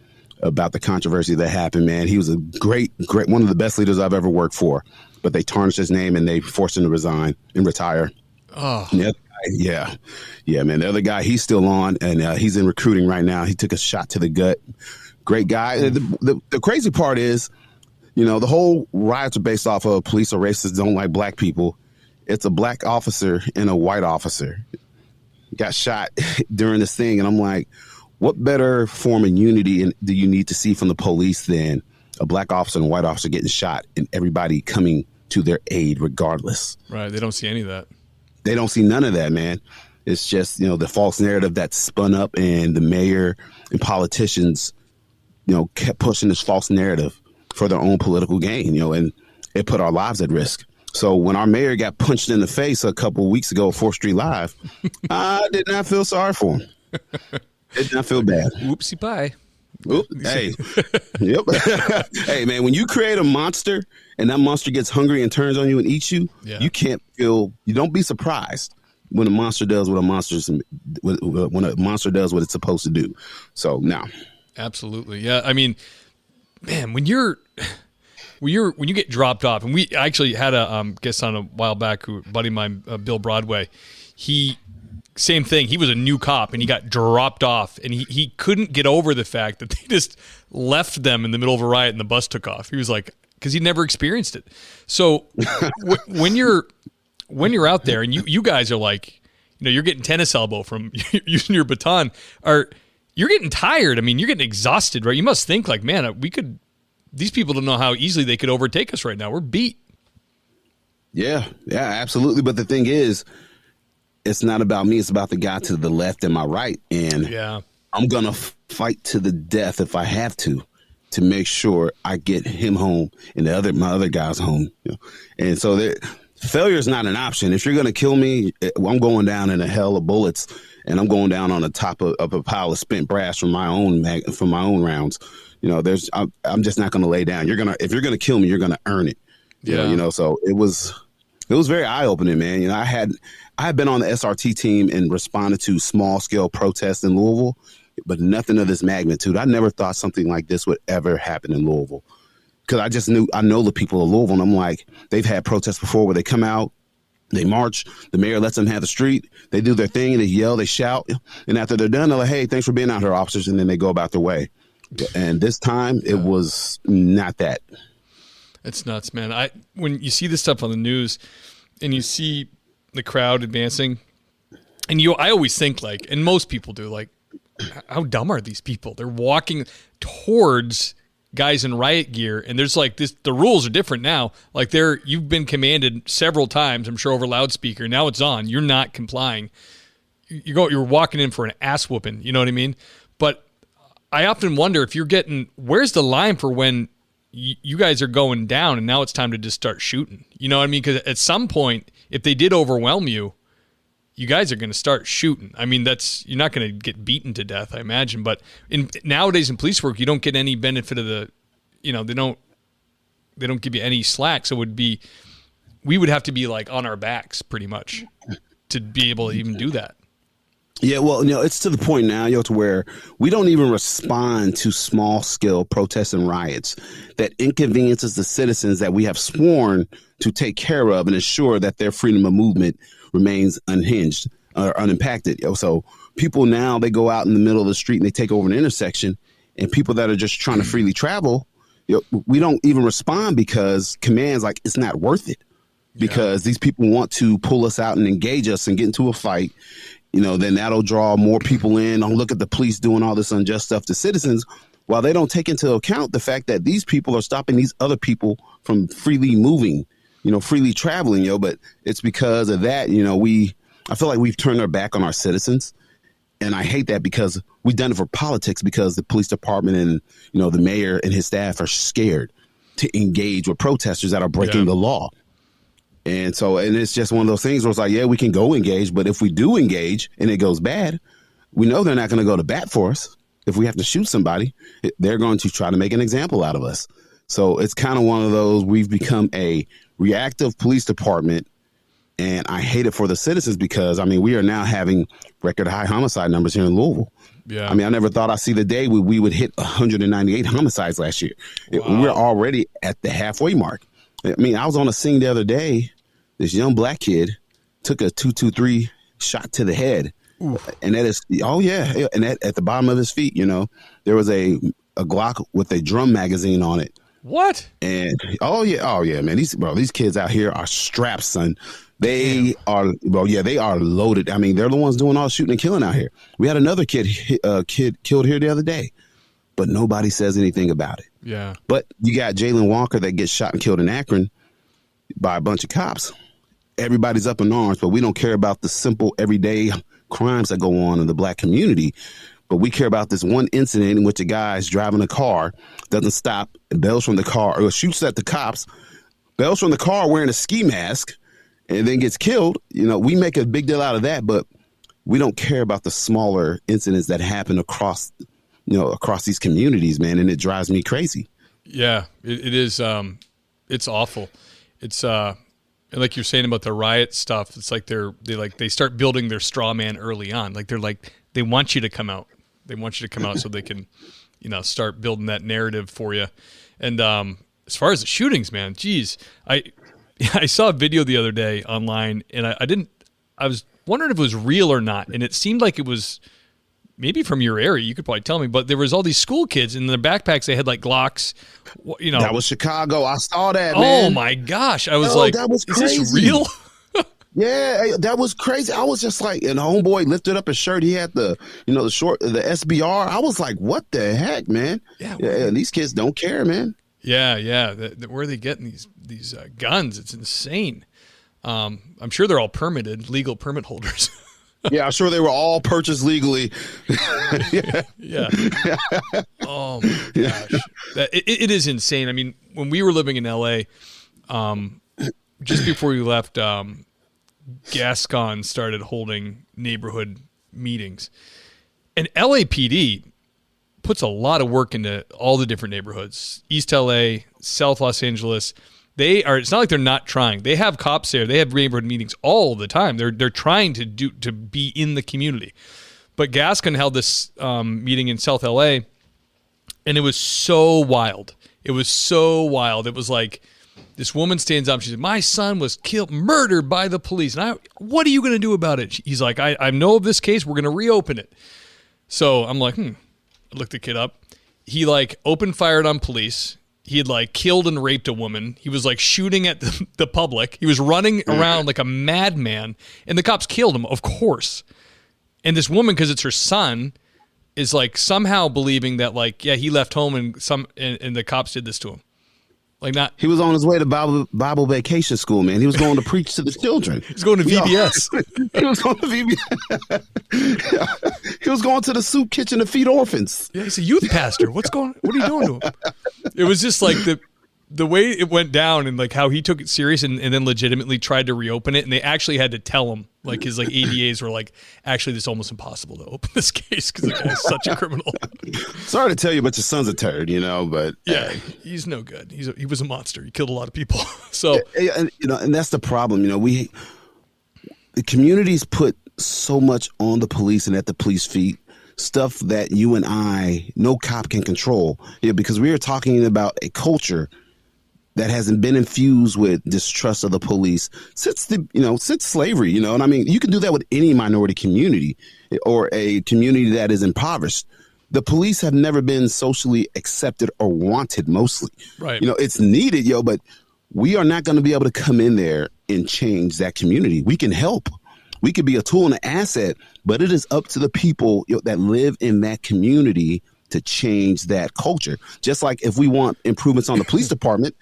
about the controversy that happened, man. He was a great, one of the best leaders I've ever worked for. But they tarnished his name, and they forced him to resign and retire. Oh. And the other guy, yeah, man. The other guy, he's still on, and he's in recruiting right now. He took a shot to the gut. Great guy. The crazy part is, the whole riots are based off of police are racist, don't like black people. It's a black officer and a white officer got shot during this thing. And I'm like, what better form of unity do you need to see from the police than a black officer and a white officer getting shot and everybody coming to their aid regardless? Right. They don't see any of that. They don't see none of that, man. It's just, the false narrative that's spun up, and the mayor and politicians, kept pushing this false narrative for their own political gain, and it put our lives at risk. So when our mayor got punched in the face a couple of weeks ago at 4th Street Live, I did not feel sorry for him. Did not feel bad. Whoopsie pie. Hey, yep. Hey, man, when you create a monster and that monster gets hungry and turns on you and eats you, you you don't be surprised when a monster does what a monster does what it's supposed to do. So now, absolutely, yeah. I mean, man, when you get dropped off, and we actually had a guest on a while back, who buddy of mine, Bill Broadway, same thing. He was a new cop, and he got dropped off, and he couldn't get over the fact that they just left them in the middle of a riot and the bus took off. He was like, because he'd never experienced it. So when you're out there and you guys are like, you're getting tennis elbow from using your baton, you're getting tired. I mean, you're getting exhausted, right? You must think like, man, these people don't know how easily they could overtake us right now. We're beat. Yeah, absolutely. But the thing is, it's not about me. It's about the guy to the left and my right. And I'm going to fight to the death if I have to make sure I get him home and my other guys home. And so failure is not an option. If you're going to kill me, I'm going down in a hell of bullets, and I'm going down on the top of a pile of spent brass from my own rounds. I'm just not going to lay down. If you're going to kill me, you're going to earn it. So it was very eye opening, man. I had been on the SRT team and responded to small scale protests in Louisville, but nothing of this magnitude. I never thought something like this would ever happen in Louisville, because I know the people of Louisville, and I'm like, they've had protests before where they come out, they march, the mayor lets them have the street, they do their thing, they yell, they shout, and after they're done, they're like, hey, thanks for being out here, officers, and then they go about their way. And this time, it was not that. It's nuts, man. When you see this stuff on the news and you see the crowd advancing, and I always think, like, and most people do, like, how dumb are these people? They're walking towards guys in riot gear, and there's like this. The rules are different now. Like, you've been commanded several times, I'm sure, over loudspeaker. Now it's on. You're not complying. You're walking in for an ass whooping. You know what I mean? But I often wonder if where's the line for when you guys are going down and now it's time to just start shooting. You know what I mean? Because at some point, if they did overwhelm you, you guys are going to start shooting. I mean, you're not going to get beaten to death, I imagine. But nowadays in police work, you don't get any benefit of they don't give you any slack. So we would have to be like on our backs pretty much to be able to even do that. Yeah, well, it's to the point now, to where we don't even respond to small-scale protests and riots that inconveniences the citizens that we have sworn to take care of and ensure that their freedom of movement remains unhinged or unimpacted. So people now, they go out in the middle of the street and they take over an intersection, and people that are just trying to freely travel, we don't even respond because commands like, it's not worth it, because these people want to pull us out and engage us and get into a fight. Then that'll draw more people in. Don't look at the police doing all this unjust stuff to citizens, while they don't take into account the fact that these people are stopping these other people from freely moving, freely traveling, But it's because of that, I feel like we've turned our back on our citizens. And I hate that, because we've done it for politics, because the police department and, the mayor and his staff are scared to engage with protesters that are breaking the law. And it's just one of those things where it's like, we can go engage, but if we do engage and it goes bad, we know they're not going to go to bat for us. If we have to shoot somebody, they're going to try to make an example out of us. So it's kind of one of those, we've become a reactive police department, and I hate it for the citizens, because, we are now having record high homicide numbers here in Louisville. Yeah. I never thought I'd see the day we would hit 198 homicides last year. Wow. We're already at the halfway mark. I was on a scene the other day. This young black kid took a .223 shot to the head. Oof. And that is, and at the bottom of his feet, there was a Glock with a drum magazine on it. What? And man, these kids out here are strapped, son. They are, well, yeah, they are loaded. I mean, they're the ones doing all the shooting and killing out here. We had another kid killed here the other day, but nobody says anything about it. Yeah. But you got Jalen Walker that gets shot and killed in Akron by a bunch of cops. Everybody's up in arms, but we don't care about the simple everyday crimes that go on in the black community. But we care about this one incident in which a guy's driving a car, doesn't stop, bails from the car, or shoots at the cops, bails from the car wearing a ski mask, and then gets killed. You know, we make a big deal out of that, but we don't care about the smaller incidents that happen across these communities, man. And it drives me crazy. Yeah, it is. It's awful. It's like you're saying about the riot stuff. It's like they start building their straw man early on. Like they want you to come out. They want you to come out so they can, start building that narrative for you. And as far as the shootings, man, geez, I saw a video the other day online, and I was wondering if it was real or not, and it seemed like it was maybe from your area. You could probably tell me, but there was all these school kids, and in their backpacks they had like Glocks. That was Chicago. I saw that. Oh man. My gosh! I was like, that was crazy. Is this real? Yeah, that was crazy. I was just like, and homeboy lifted up his shirt. He had the SBR. I was like, what the heck, man? Yeah, these kids don't care, man. Yeah. Where are they getting these guns? It's insane. I'm sure they're all legal permit holders. Yeah, I'm sure they were all purchased legally. Yeah. Oh my gosh, it is insane. I mean, when we were living in LA, just before we left, Gascon started holding neighborhood meetings, and LAPD puts a lot of work into all the different neighborhoods. East LA, South Los Angeles. It's not like they're not trying. They have cops there. They have neighborhood meetings all the time. They're trying to be in the community. But Gascon held this meeting in South LA, and it was so wild. It was like this woman stands up. She said, "My son was murdered by the police. And what are you going to do about it?" He's like, I know of this case. We're going to reopen it. So I'm like, I looked the kid up. He opened fired on police. He had killed and raped a woman. He was shooting at the public. He was running around like a madman, and the cops killed him, of course. And this woman, because it's her son, is somehow believing that he left home and the cops did this to him. He was on his way to Bible vacation school, man. He was going to preach to the children. He's going to VBS. He was going to VBS. He was going to the soup kitchen to feed orphans. Yeah, he's a youth pastor. What are you doing to him? It was just the way it went down, and how he took it serious and then legitimately tried to reopen it, and they actually had to tell him, his ADAs were actually, this is almost impossible to open this case because the guy's such a criminal. Sorry to tell you, but your son's a turd, but yeah, he's no good. He was a monster. He killed a lot of people. So and that's the problem. The communities put so much on the police and at the police feet, stuff that you and no cop can control. Yeah, because we are talking about a culture that hasn't been infused with distrust of the police since slavery, and I mean, you can do that with any minority community or a community that is impoverished. The police have never been socially accepted or wanted mostly. Right. It's needed, but we are not going to be able to come in there and change that community. We can help. We could be a tool and an asset, but it is up to the people that live in that community to change that culture. Just like if we want improvements on the police department,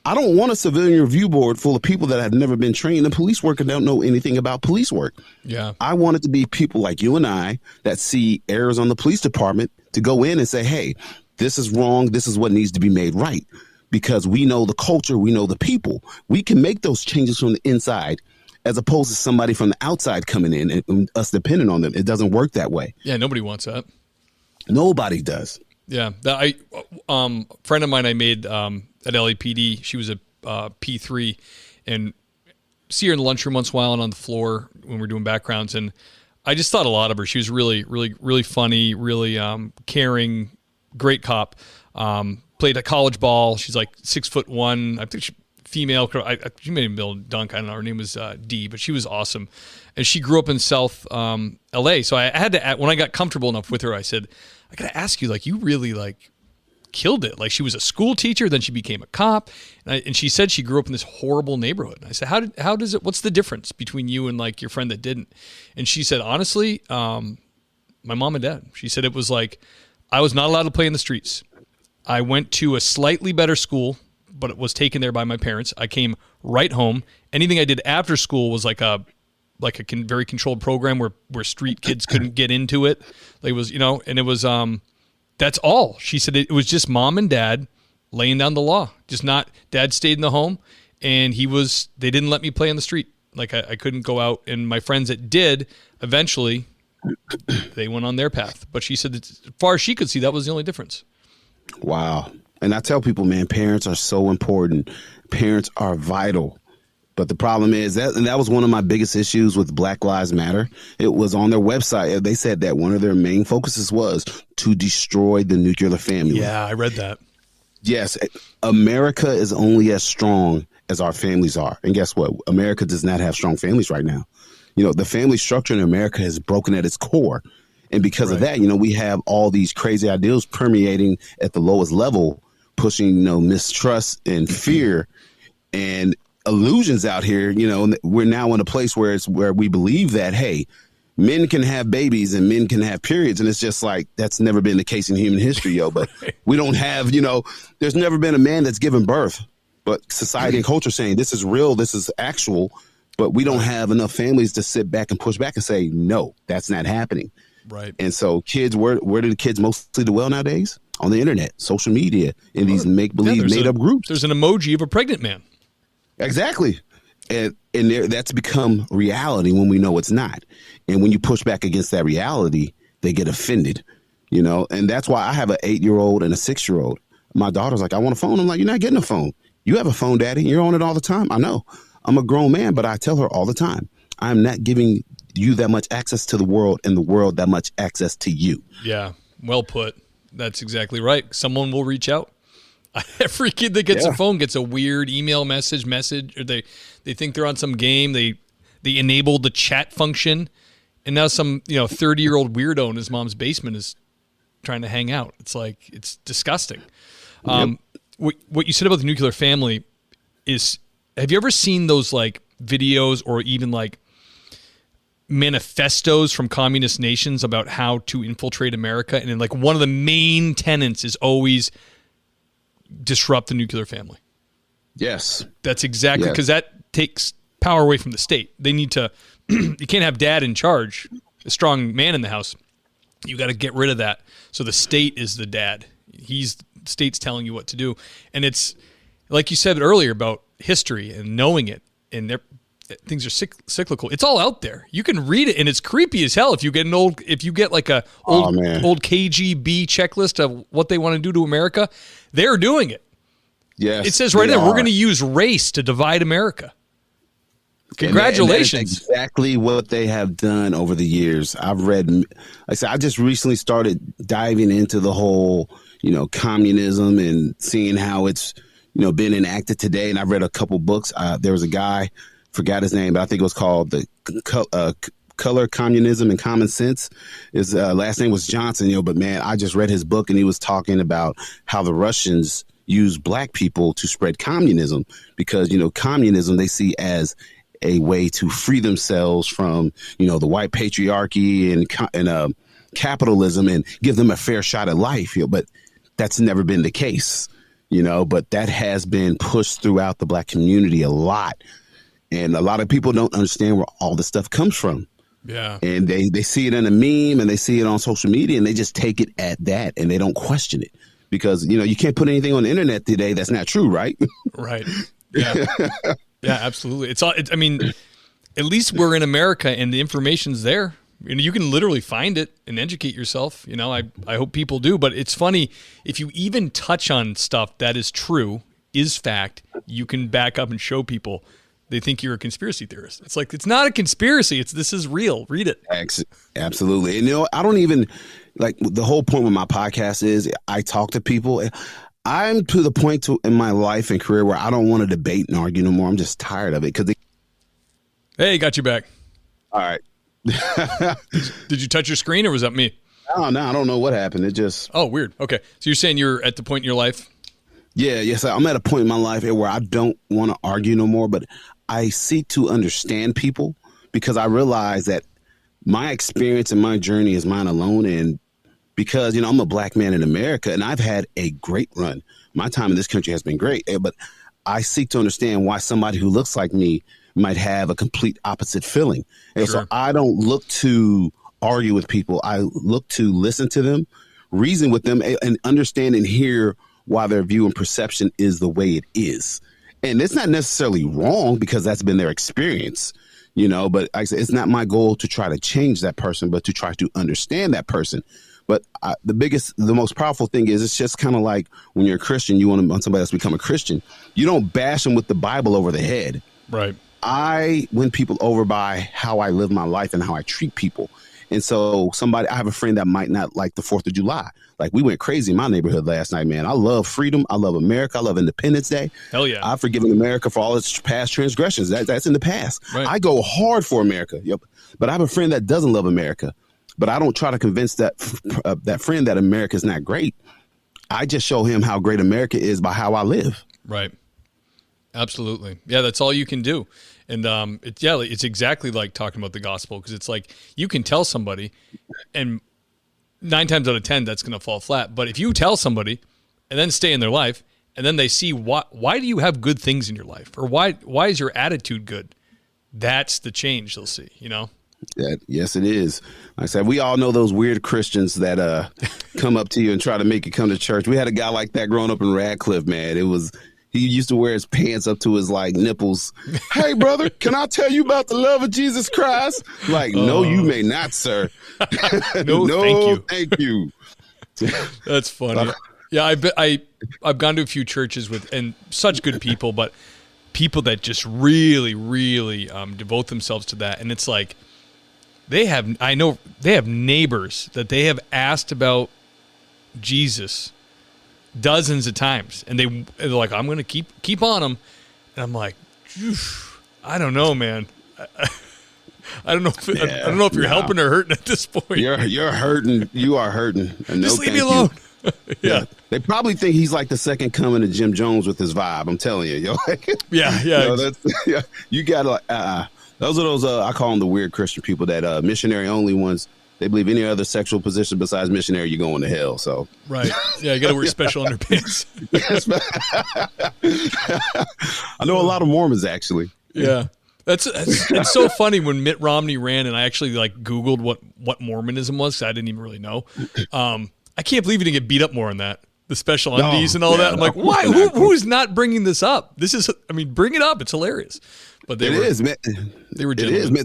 I don't want a civilian review board full of people that have never been trained in police work and don't know anything about police work. Yeah. I want it to be people like you and I that see errors on the police department to go in and say, hey, this is wrong. This is what needs to be made right. Because we know the culture. We know the people. We can make those changes from the inside as opposed to somebody from the outside coming in and us depending on them. It doesn't work that way. Yeah, nobody wants that. Nobody does. Yeah. Friend of mine I made at LAPD, she was a P3, and see her in the lunchroom once in a while and on the floor when we're doing backgrounds. And I just thought a lot of her. She was really, really, really funny, really caring, great cop. Played a college ball. She's 6'1". I think female. She made him build dunk. I don't know. Her name was Dee, but she was awesome. And she grew up in South LA. So I had to, when I got comfortable enough with her, I said, I got to ask you, you really killed it. Like she was a school teacher, then she became a cop, and she said she grew up in this horrible neighborhood. And I said, how does it? What's the difference between you and like your friend that didn't? And she said, honestly, my mom and dad. She said it was like I was not allowed to play in the streets. I went to a slightly better school, but it was taken there by my parents. I came right home. Anything I did after school was like a very controlled program where street kids couldn't get into it. Like it was, and it was, that's all. She said it was just mom and dad laying down the law. Just not, dad stayed in the home and they didn't let me play on the street. Like I couldn't go out, and my friends that did, eventually they went on their path. But she said that as far as she could see, that was the only difference. Wow. And I tell people, man, parents are so important. Parents are vital. But the problem is that was one of my biggest issues with Black Lives Matter. It was on their website. They said that one of their main focuses was to destroy the nuclear family. Yeah, I read that. Yes. America is only as strong as our families are. And guess what? America does not have strong families right now. The family structure in America is broken at its core. And because of that, we have all these crazy ideals permeating at the lowest level, pushing, mistrust and fear and illusions out here. We're now in a place where we believe that, hey, men can have babies and men can have periods. And it's just like, that's never been the case in human history, yo. But we don't have, there's never been a man that's given birth. But society and culture saying this is real, this is actual. But we don't have enough families to sit back and push back and say, no, that's not happening. Right. And so kids, where do the kids mostly do well nowadays? On the internet, social media, in these make-believe made-up groups. There's an emoji of a pregnant man. Exactly. And that's become reality when we know it's not. And when you push back against that reality, they get offended, and that's why I have an 8-year-old and a 6-year-old. My daughter's like, I want a phone. I'm like, you're not getting a phone. You have a phone, Daddy. You're on it all the time. I know. I'm a grown man, but I tell her all the time, I'm not giving you that much access to the world and the world that much access to you. Yeah, well put. That's exactly right. Someone will reach out. Every kid that gets a phone gets a weird email message, or they think they're on some game. They enabled the chat function, and now some 30-year-old weirdo in his mom's basement is trying to hang out. It's like, it's disgusting. What you said about the nuclear family is, have you ever seen those like videos or even like manifestos from communist nations about how to infiltrate America? And then like one of the main tenets is always disrupt the nuclear family. Yes. That's exactly, because that takes power away from the state. They need to, you can't have dad in charge, a strong man in the house. You got to get rid of that. So the state is the dad. The state's telling you what to do. And it's like you said earlier about history and knowing it, and things are cyclical. It's all out there. You can read it, and it's creepy as hell if you get like a old KGB checklist of what they want to do to America. They're doing it. Yes, it says right there, we're going to use race to divide America. Congratulations. And that is exactly what they have done over the years. I've read, like I said, I just recently started diving into the whole, communism and seeing how it's, been enacted today. And I've read a couple books. There was a guy, forgot his name, but I think it was called the Color, Communism, and Common Sense. His last name was Johnson, but man, I just read his book, and he was talking about how the Russians use black people to spread communism because, communism they see as a way to free themselves from, the white patriarchy and capitalism and give them a fair shot at life. But that's never been the case, but that has been pushed throughout the black community a lot. And a lot of people don't understand where all this stuff comes from. Yeah. And they see it in a meme and they see it on social media and they just take it at that and they don't question it because, you can't put anything on the internet today that's not true, right? Right. Yeah. Yeah, absolutely. At least we're in America and the information's there. You can literally find it and educate yourself. I hope people do. But it's funny, if you even touch on stuff that is true, is fact, you can back up and show people. They think you're a conspiracy theorist. It's like, it's not a conspiracy. This is real. Read it. Absolutely. And, I don't even, like, the whole point with my podcast is I talk to people. I'm to the point in my life and career where I don't want to debate and argue no more. I'm just tired of it. Hey, got you back. All right. Did you touch your screen or was that me? No, I don't know what happened. It just. Oh, weird. Okay. So you're saying you're at the point in your life? Yes. I'm at a point in my life where I don't want to argue no more, but I seek to understand people because I realize that my experience and my journey is mine alone. And because, I'm a black man in America and I've had a great run. My time in this country has been great, but I seek to understand why somebody who looks like me might have a complete opposite feeling. And Sure. so I don't look to argue with people. I look to listen to them, reason with them, and understand and hear why their view and perception is the way it is. And it's not necessarily wrong because that's been their experience, but like I said, it's not my goal to try to change that person, but to try to understand that person. But the most powerful thing is it's just kind of like when you're a Christian, you want somebody else to become a Christian. You don't bash them with the Bible over the head. Right. I win people over by how I live my life and how I treat people. And so I have a friend that might not like the 4th of July. Like we went crazy in my neighborhood last night, man. I love freedom. I love America. I love Independence Day. Hell yeah. I've forgiven America for all its past transgressions. That's in the past. Right. I go hard for America. Yep. But I have a friend that doesn't love America. But I don't try to convince that friend that America is not great. I just show him how great America is by how I live. Right. Absolutely. Yeah, that's all you can do. And it's exactly like talking about the gospel because it's like you can tell somebody and 9 times out of 10 that's going to fall flat. But if you tell somebody and then stay in their life and then they see why do you have good things in your life or why is your attitude good? That's the change they'll see, Yes, it is. Like I said, we all know those weird Christians that come up to you and try to make you come to church. We had a guy like that growing up in Radcliffe, man. He used to wear his pants up to his nipples. Hey, brother, can I tell you about the love of Jesus Christ? Like, no, you may not, sir. No, thank you. That's funny. Yeah, I've gone to a few churches and such good people, but people that just really, really devote themselves to that, and it's like they have neighbors that they have asked about Jesus dozens of times, and they're like, I'm going to keep on them, and I'm like, I don't know, man. I don't know if you're helping or hurting at this point. You're hurting. You are hurting. And just leave me alone. Yeah. They probably think he's like the second coming of Jim Jones with his vibe. I'm telling you, Yeah. You gotta. Those are those. I call them the weird Christian people that missionary only ones. They believe any other sexual position besides missionary, you're going to hell. So right, yeah, you got to wear special underpants. I know a lot of Mormons actually. Yeah, it's so funny when Mitt Romney ran, and I actually Googled what Mormonism was. 'Cause I didn't even really know. I can't believe he didn't get beat up more on that. The special undies and all that. I'm like, why? Who's not bringing this up? Bring it up. It's hilarious. But it is, man. They were gentlemen. It is, man.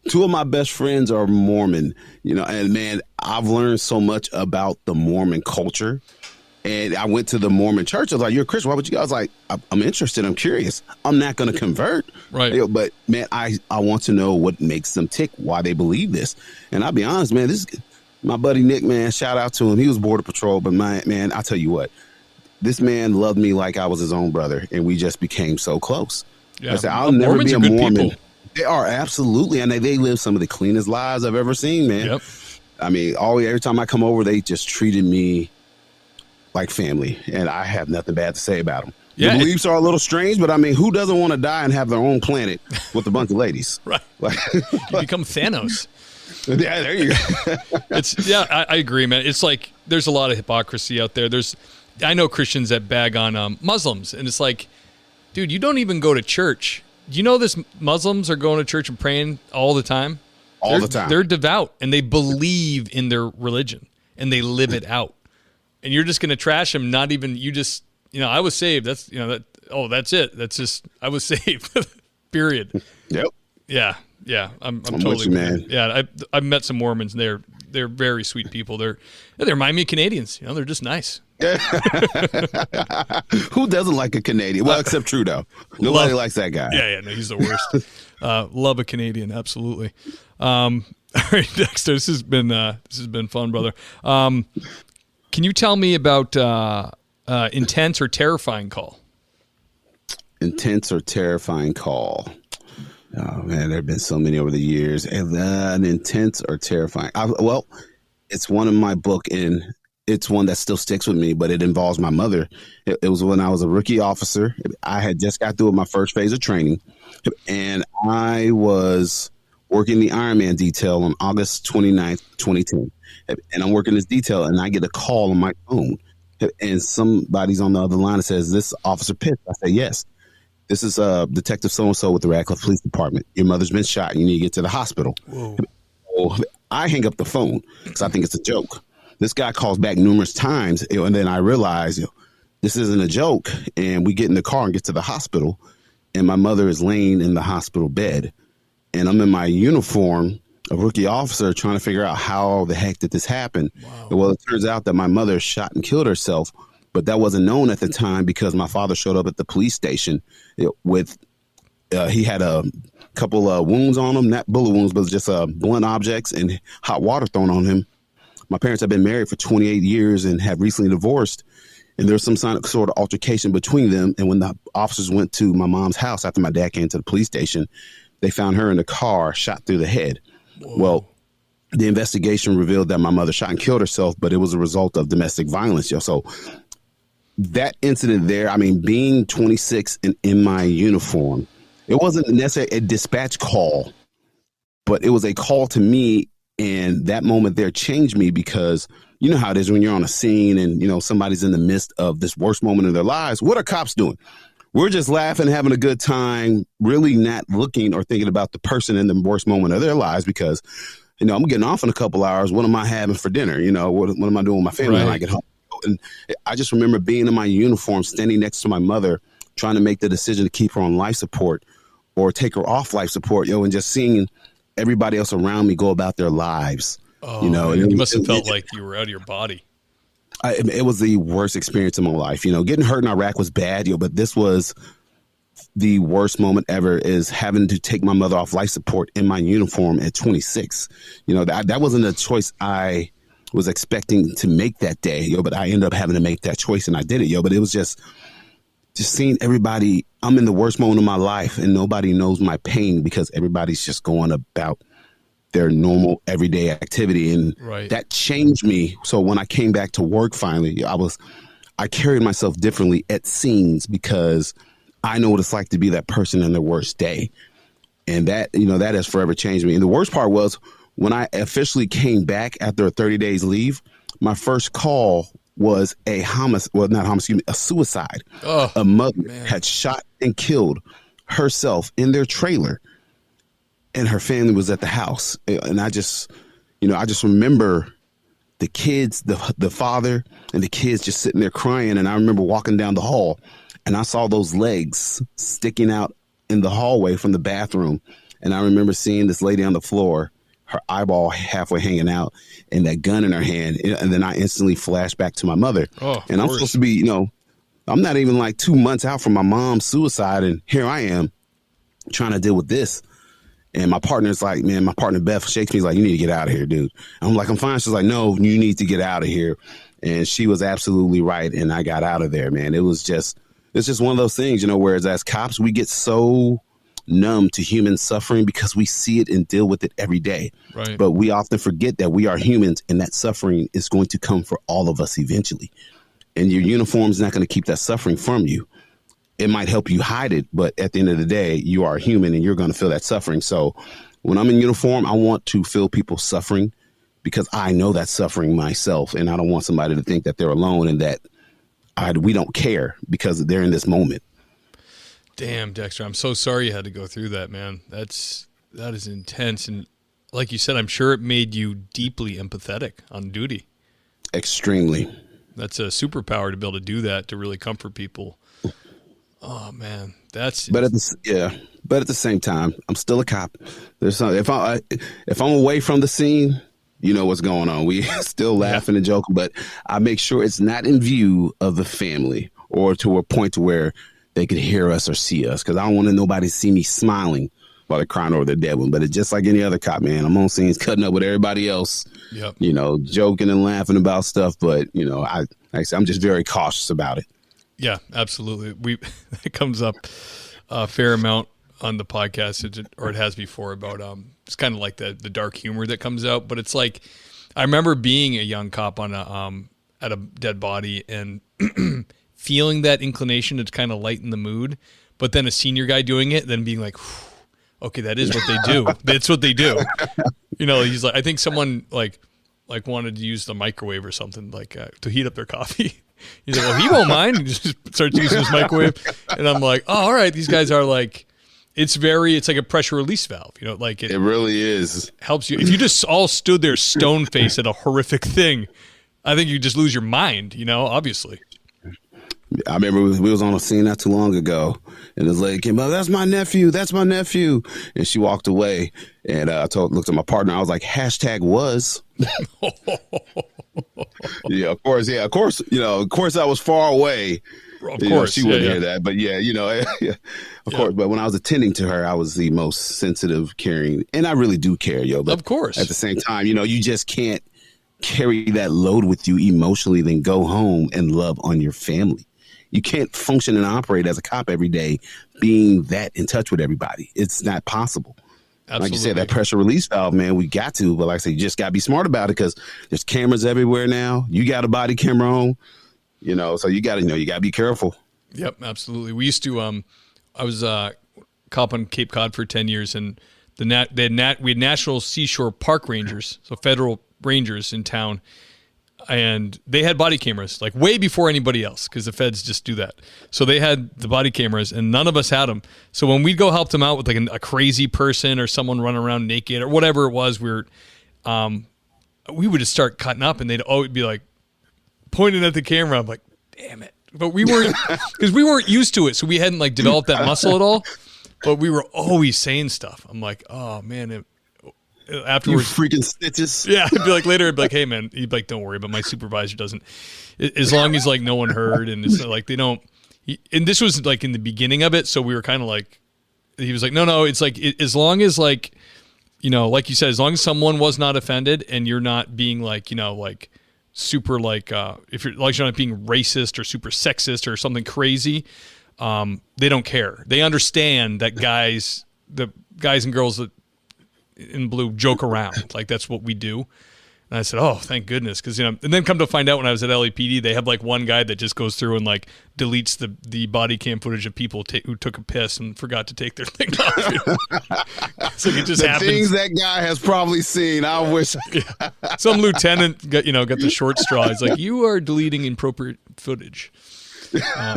2 of my best friends are Mormon, and man, I've learned so much about the Mormon culture. And I went to the Mormon church. I was like, you're a Christian. Why would you go? I was like, I'm interested. I'm curious. I'm not going to convert. Right. But man, I want to know what makes them tick, why they believe this. And I'll be honest, man, my buddy Nick, man, shout out to him. He was Border Patrol, but man, I'll tell you what, this man loved me like I was his own brother, and we just became so close. Yeah. I said, I'll never Mormons be a are good Mormon. people. They are absolutely, and they live some of the cleanest lives I've ever seen, man. Yep. I mean, every time I come over, they just treated me like family, and I have nothing bad to say about them. Yeah, the beliefs are a little strange, but I mean, who doesn't want to die and have their own planet with a bunch of ladies? Right. You become Thanos. Yeah, there you go. I agree, man. It's like there's a lot of hypocrisy out there. I know Christians that bag on Muslims, and it's like, dude, you don't even go to church. Do you know this? Muslims are going to church and praying all the time. All the time. They're devout, and they believe in their religion, and they live it out. And you're just going to trash them. Not even you. Just I was saved. That's that. Oh, that's it. That's just I was saved. Period. Yep. Yeah. Yeah, I'm totally with you, man. Yeah, I've met some Mormons. And they're very sweet people. They remind me of Canadians. They're just nice. Who doesn't like a Canadian? Well, except Trudeau. Nobody likes that guy. Yeah, no, he's the worst. Love a Canadian, absolutely. All right, Dexter, this has been fun, brother. Can you tell me about intense or terrifying call? Intense or terrifying call. Oh man, there have been so many over the years. And an intense or terrifying. It's one in my book, and it's one that still sticks with me, but it involves my mother. It was when I was a rookie officer. I had just got through with my first phase of training, and I was working the Ironman detail on August 29th, 2010. And I'm working this detail, and I get a call on my phone, and somebody's on the other line and says, "This Officer Pitts?" I say, "Yes. This is Detective so-and-so with the Radcliffe Police Department. Your mother's been shot. You need to get to the hospital." Whoa. So I hang up the phone because I think it's a joke. This guy calls back numerous times, and then I realize this isn't a joke. And we get in the car and get to the hospital, and my mother is laying in the hospital bed. And I'm in my uniform, a rookie officer, trying to figure out how the heck did this happen. Wow. Well, it turns out that my mother shot and killed herself, but that wasn't known at the time because my father showed up at the police station with he had a couple of wounds on him, not bullet wounds, but just blunt objects and hot water thrown on him. My parents have been married for 28 years and have recently divorced. And there's some sort of altercation between them. And when the officers went to my mom's house after my dad came to the police station, they found her in the car, shot through the head. Whoa. Well, the investigation revealed that my mother shot and killed herself, but it was a result of domestic violence. So that incident there, I mean, being 26 and in my uniform, it wasn't necessarily a dispatch call, but it was a call to me. And that moment there changed me because you know how it is when you're on a scene and, somebody's in the midst of this worst moment of their lives. What are cops doing? We're just laughing, having a good time, really not looking or thinking about the person in the worst moment of their lives because, I'm getting off in a couple hours. What am I having for dinner? What am I doing with my family when I get home? And I just remember being in my uniform, standing next to my mother, trying to make the decision to keep her on life support or take her off life support, and just seeing everybody else around me go about their lives. Oh, And you must have felt like you were out of your body. It was the worst experience of my life. Getting hurt in Iraq was bad, but this was the worst moment ever, is having to take my mother off life support in my uniform at 26. That wasn't a choice I was expecting to make that day, but I ended up having to make that choice and I did it, but it was just seeing everybody. I'm in the worst moment of my life and nobody knows my pain because everybody's just going about their normal everyday activity. And that changed me. So when I came back to work finally, I carried myself differently at scenes because I know what it's like to be that person in their worst day. And that, that has forever changed me. And the worst part was when I officially came back after a 30 days leave, my first call was a suicide. Oh, a mother had shot and killed herself in their trailer, and her family was at the house. And I just remember the kids, the father and the kids just sitting there crying. And I remember walking down the hall and I saw those legs sticking out in the hallway from the bathroom. And I remember seeing this lady on the floor, her eyeball halfway hanging out and that gun in her hand. And then I instantly flashed back to my mother. Oh, and I'm supposed to be, I'm not even like 2 months out from my mom's suicide. And here I am trying to deal with this. And my partner's like, my partner Beth shakes me. He's like, "You need to get out of here, dude." I'm like, "I'm fine." She's like, "No, you need to get out of here." And she was absolutely right. And I got out of there, man. It's just one of those things, whereas as cops, we get so numb to human suffering because we see it and deal with it every day. Right. But we often forget that we are humans and that suffering is going to come for all of us eventually. And your uniform is not going to keep that suffering from you. It might help you hide it, but at the end of the day, you are human and you're going to feel that suffering. So when I'm in uniform, I want to feel people suffering because I know that suffering myself. And I don't want somebody to think that they're alone and that we don't care because they're in this moment. Damn, Dexter, I'm so sorry you had to go through that, man. That is intense. And like you said, I'm sure it made you deeply empathetic on duty. Extremely. That's a superpower to be able to do that, to really comfort people. Oh man, but at the same time, I'm still a cop. There's some, if I'm away from the scene, you know what's going on. We still laughing and joking, but I make sure it's not in view of the family or to a point to where they could hear us or see us, because I don't want nobody to see me smiling while they're crying over their dead one. But it's just like any other cop, man. I'm on scenes cutting up with everybody else, joking and laughing about stuff. But I'm just very cautious about it. Yeah, absolutely. It comes up a fair amount on the podcast, or it has before, about it's kind of like the dark humor that comes out, but it's like I remember being a young cop on at a dead body and feeling that inclination to kind of lighten the mood, but then a senior guy doing it, then being like, okay, that is what they do. That's what they do. He's like, I think someone like wanted to use the microwave or something to heat up their coffee. He's like, well, he won't mind. He just starts using his microwave. And I'm like, oh, all right. These guys are like, it's like a pressure release valve. It really is. Helps you. If you just all stood there stone faced at a horrific thing, I think you just lose your mind, obviously. I remember we was on a scene not too long ago, and this lady came up, that's my nephew. And she walked away, and I looked at my partner. I was like, #was. Yeah, of course. Of course I was far away. Of course. She wouldn't hear that. But of course. But when I was attending to her, I was the most sensitive, caring, and I really do care, But of course. At the same time, you just can't carry that load with you emotionally, then go home and love on your family. You can't function and operate as a cop every day being that in touch with everybody. It's not possible. Absolutely. Like you said, that pressure release valve, man, we got to. But like I said, you just got to be smart about it because there's cameras everywhere now. You got a body camera on, so you got to you got to be careful. Yep, absolutely. We used to, I was a cop on Cape Cod for 10 years, and we had National Seashore Park Rangers, so federal rangers in town. And they had body cameras like way before anybody else because the feds just do that. So they had the body cameras and none of us had them. So when we'd go help them out with like a crazy person or someone running around naked or whatever it was, we would just start cutting up and they'd always be like pointing at the camera. I'm like, damn it. But we weren't, because we weren't used to it. So we hadn't like developed that muscle at all. But we were always saying stuff. I'm like, oh man, afterwards, you freaking snitches. Yeah, I'd be like later, I'd be like, hey man, he'd be like, don't worry, but my supervisor doesn't. As long as like no one heard, and it's like they don't. And this was like in the beginning of it, so we were kind of like, he was like, no, it's like as long as like, like you said, as long as someone was not offended, and you're not being like, like super like, if you're like you're not being racist or super sexist or something crazy, they don't care. They understand that the guys and girls that in blue joke around, like that's what we do. And I said, oh, thank goodness, because and then come to find out when I was at LAPD, they have like one guy that just goes through and like deletes the body cam footage of people who took a piss and forgot to take their thing off. So it just happens. Things that guy has probably seen. I wish. Yeah. Some lieutenant got the short straw. He's like, you are deleting inappropriate footage. How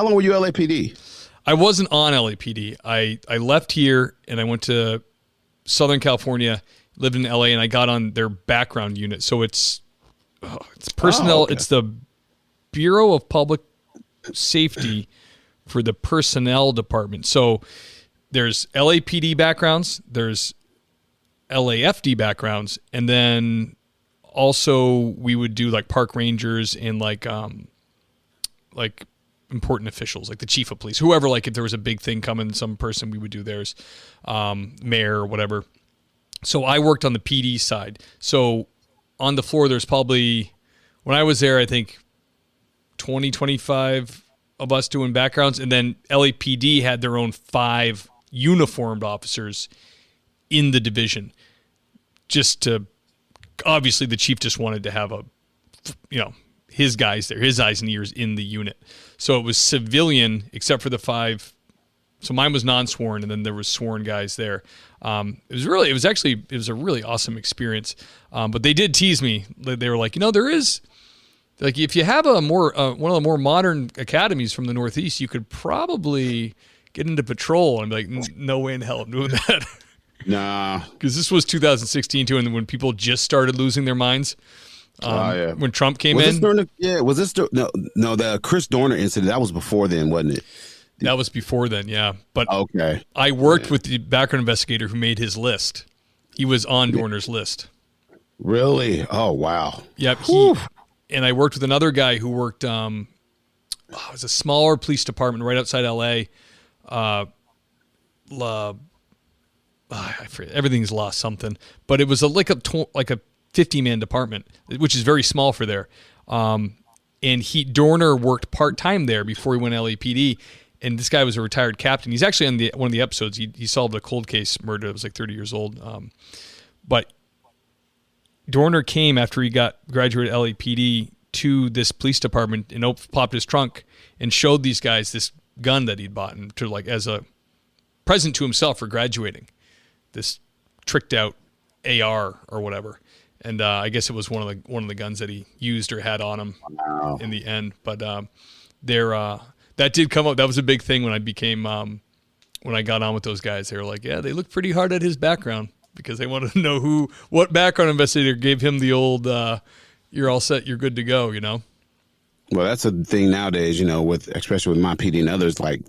long were you LAPD? I wasn't on LAPD. I left here and I went to Southern California, lived in LA, and I got on their background unit. So it's personnel. Okay. It's the Bureau of Public Safety for the personnel department. So there's LAPD backgrounds, there's LAFD backgrounds, and then also we would do like park rangers and like important officials, like the chief of police, whoever, like if there was a big thing coming, some person, we would do theirs, mayor or whatever. So I worked on the PD side. So on the floor, there's probably, when I was there, I think 20, 25 of us doing backgrounds. And then LAPD had their own 5 uniformed officers in the division. Obviously the chief just wanted to have his guys there, his eyes and ears in the unit. So it was civilian, except for the 5. So mine was non-sworn, and then there was sworn guys there. It was a really awesome experience. But they did tease me. They were like, there is, like, if you have one of the more modern academies from the Northeast, you could probably get into patrol. And I'm like, no way in hell I'm doing that. Nah. Because this was 2016 too, and when people just started losing their minds. When Trump came in. Was this the Chris Dorner incident? That was before then, wasn't it? That was before then, yeah. But okay. I worked with the background investigator who made his list. He was on Dorner's list. Really? Oh, wow. Yep. And I worked with another guy who worked, it was a smaller police department right outside L.A. I forget, everything's lost something. But it was like a 50-man department, which is very small for there. And Dorner worked part-time there before he went to LAPD. And this guy was a retired captain. He's actually on one of the episodes. He solved a cold case murder that was like 30 years old. But Dorner came after he graduated LAPD to this police department and popped his trunk and showed these guys this gun that he'd bought and to like as a present to himself for graduating, this tricked out AR or whatever. And I guess it was one of the guns that he used or had on him in the end. But that did come up. That was a big thing when I became when I got on with those guys. They were like, yeah, they looked pretty hard at his background because they wanted to know what background investigator gave him the old you're all set, you're good to go, you know? Well, that's a thing nowadays, you know, especially with my PD and others, like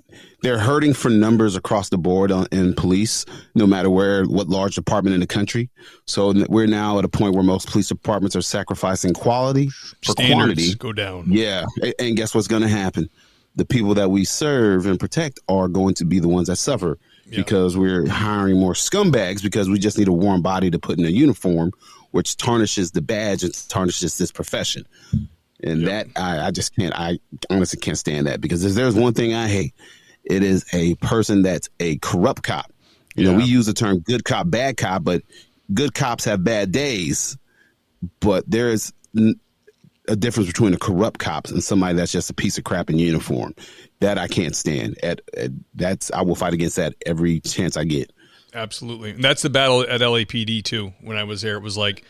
they're hurting for numbers across the board in police, no matter what large department in the country. So we're now at a point where most police departments are sacrificing quality for Standards quantity. Go down. Yeah. And guess what's going to happen? The people that we serve and protect are going to be the ones that suffer because we're hiring more scumbags because we just need a warm body to put in a uniform, which tarnishes the badge and tarnishes this profession. And that I just can't. I honestly can't stand that because if there's one thing I hate, it is a person that's a corrupt cop. You know, we use the term good cop, bad cop, but good cops have bad days. But there is a difference between a corrupt cop and somebody that's just a piece of crap in uniform. That I can't stand. I will fight against that every chance I get. Absolutely, and that's the battle at LAPD too. When I was there, it was like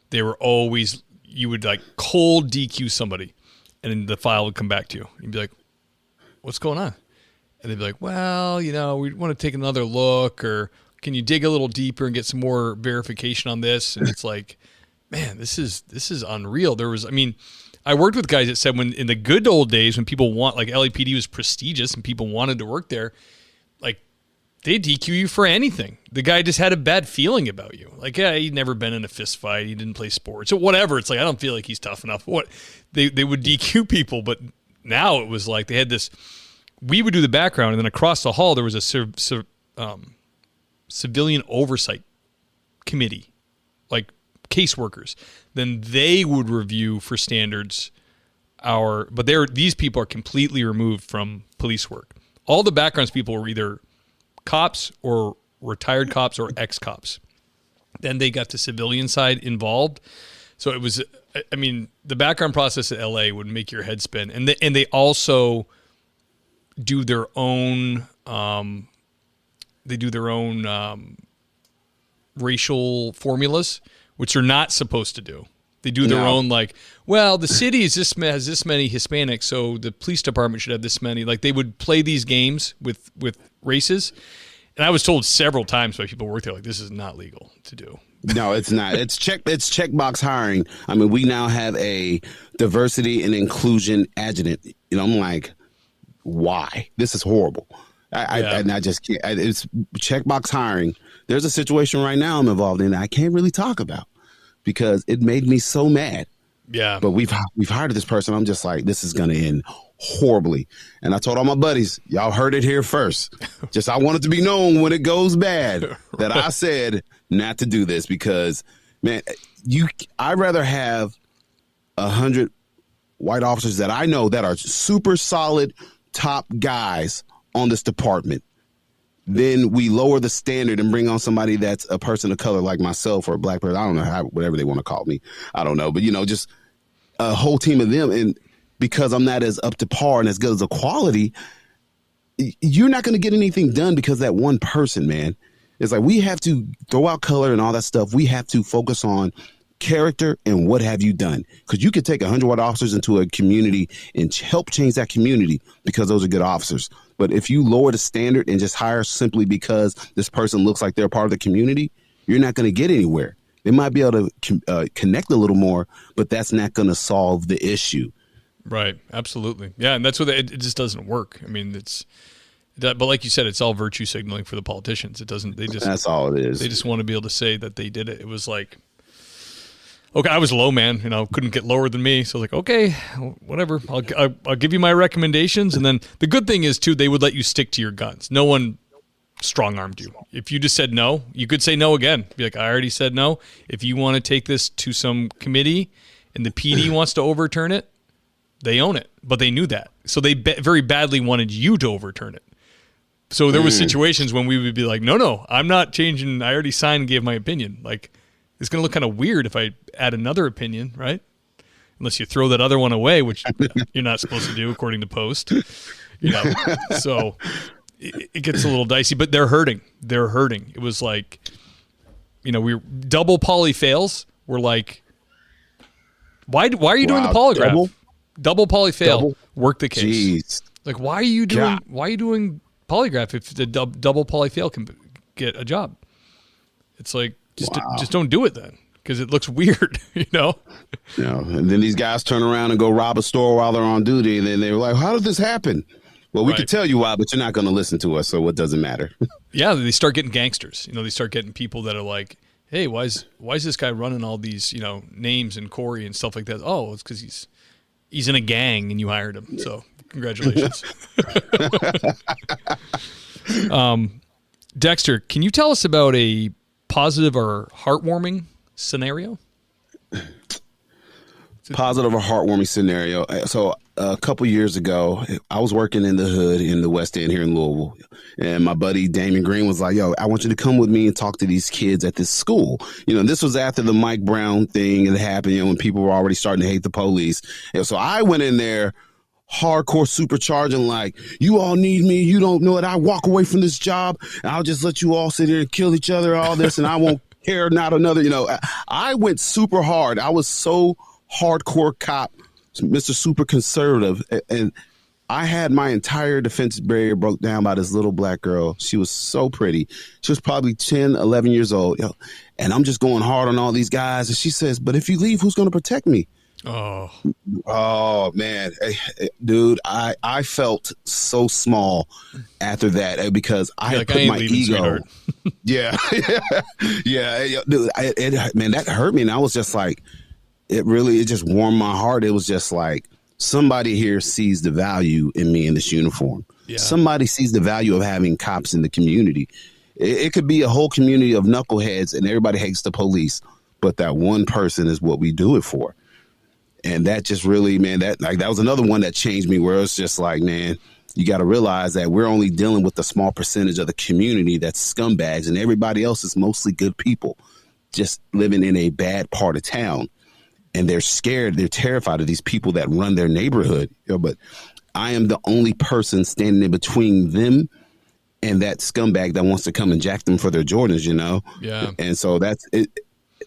they were always. You would like cold DQ somebody and then the file would come back to you. You'd be like, what's going on? And they'd be like, well, you know, we want to take another look or can you dig a little deeper and get some more verification on this? And it's like, man, this is unreal. I worked with guys that said when in the good old days when people like LAPD was prestigious and people wanted to work there, like they DQ you for anything. The guy just had a bad feeling about you. Like, yeah, he'd never been in a fist fight. He didn't play sports or whatever. It's like, I don't feel like he's tough enough. What they would DQ people. But now it was like they had this, we would do the background and then across the hall, there was a civilian oversight committee, like caseworkers. Then they would review for standards but these people are completely removed from police work. All the backgrounds people were either cops or retired cops or ex-cops. Then they got the civilian side involved. So it was, I mean, the background process at LA would make your head spin. And they also do their own, racial formulas, which they're not supposed to do. They do their own, like, well, the city has this many Hispanics, so the police department should have this many. Like, they would play these games with races. And I was told several times by people who work there, like, this is not legal to do. No, it's not. It's checkbox hiring. I mean, we now have a diversity and inclusion adjutant. You know, I'm like, why? This is horrible. I just can't. It's checkbox hiring. There's a situation right now I'm involved in that I can't really talk about because it made me so mad. Yeah. But we've hired this person. I'm just like, this is going to end horribly. And I told all my buddies, y'all heard it here first. Just I want it to be known when it goes bad that I said not to do this because, man, I'd rather have 100 white officers that I know that are super solid top guys on this department. Then we lower the standard and bring on somebody that's a person of color like myself or a black person. I don't know whatever they want to call me. I don't know. But, you know, just a whole team of them. And because I'm not as up to par and as good as a quality, you're not going to get anything done because that one person, man. It's like we have to throw out color and all that stuff. We have to focus on character and what have you done? Because you could take 100 white officers into a community and help change that community because those are good officers. But if you lower the standard and just hire simply because this person looks like they're part of the community, you're not going to get anywhere. They might be able to connect a little more, but that's not going to solve the issue. Right. Absolutely. Yeah. And that's what it just doesn't work. I mean, but like you said, it's all virtue signaling for the politicians. That's all it is. They just want to be able to say that they did it. It was like, okay, I was low, man. You know, couldn't get lower than me. So I was like, okay, whatever. I'll give you my recommendations. And then the good thing is, too, they would let you stick to your guns. No one strong-armed you. If you just said no, you could say no again. Be like, I already said no. If you want to take this to some committee and the PD wants to overturn it, they own it. But they knew that. So they very badly wanted you to overturn it. So there was situations when we would be like, no, I'm not changing. I already signed and gave my opinion. Like, it's going to look kind of weird if I add another opinion, right? Unless you throw that other one away, which you're not supposed to do according to Post. So it gets a little dicey, but they're hurting. It was like, we were double poly fails. We're like, why are you doing the polygraph? Double poly fail. Work the case. Jeez. Like, why are you doing polygraph if the double poly fail can get a job? It's like, just don't do it then, because it looks weird, And then these guys turn around and go rob a store while they're on duty, and then they're like, how did this happen? Well, we could tell you why, but you're not going to listen to us, so what doesn't matter? Yeah, they start getting gangsters. They start getting people that are like, hey, why is this guy running all these, names and Corey and stuff like that? Oh, it's because he's in a gang and you hired him. So congratulations. Dexter, can you tell us about a positive or heartwarming scenario? Positive or heartwarming scenario. So a couple years ago, I was working in the hood in the West End here in Louisville, and my buddy Damon Green was like, yo, I want you to come with me and talk to these kids at this school. This was after the Mike Brown thing had happened, when people were already starting to hate the police. And so I went in there hardcore supercharging, like, you all need me. You don't know it. I walk away from this job and I'll just let you all sit here and kill each other, all this, and I won't care, not another. I went super hard. I was so hardcore cop, Mr. Super Conservative, and I had my entire defense barrier broke down by this little black girl. She was so pretty. She was probably 10, 11 years old, and I'm just going hard on all these guys, and she says, but if you leave, who's going to protect me? Oh man, dude, I felt so small after that, because I had put my ego. Yeah, dude, man, that hurt me, and I was just like, it just warmed my heart. It was just like, somebody here sees the value in me in this uniform. Yeah. Somebody sees the value of having cops in the community. It could be a whole community of knuckleheads and everybody hates the police, but that one person is what we do it for. And that just really, man, that was another one that changed me, where it's just like, man, you got to realize that we're only dealing with a small percentage of the community that's scumbags, and everybody else is mostly good people just living in a bad part of town. And they're scared. They're terrified of these people that run their neighborhood. But I am the only person standing in between them and that scumbag that wants to come and jack them for their Jordans, Yeah. And so that's it.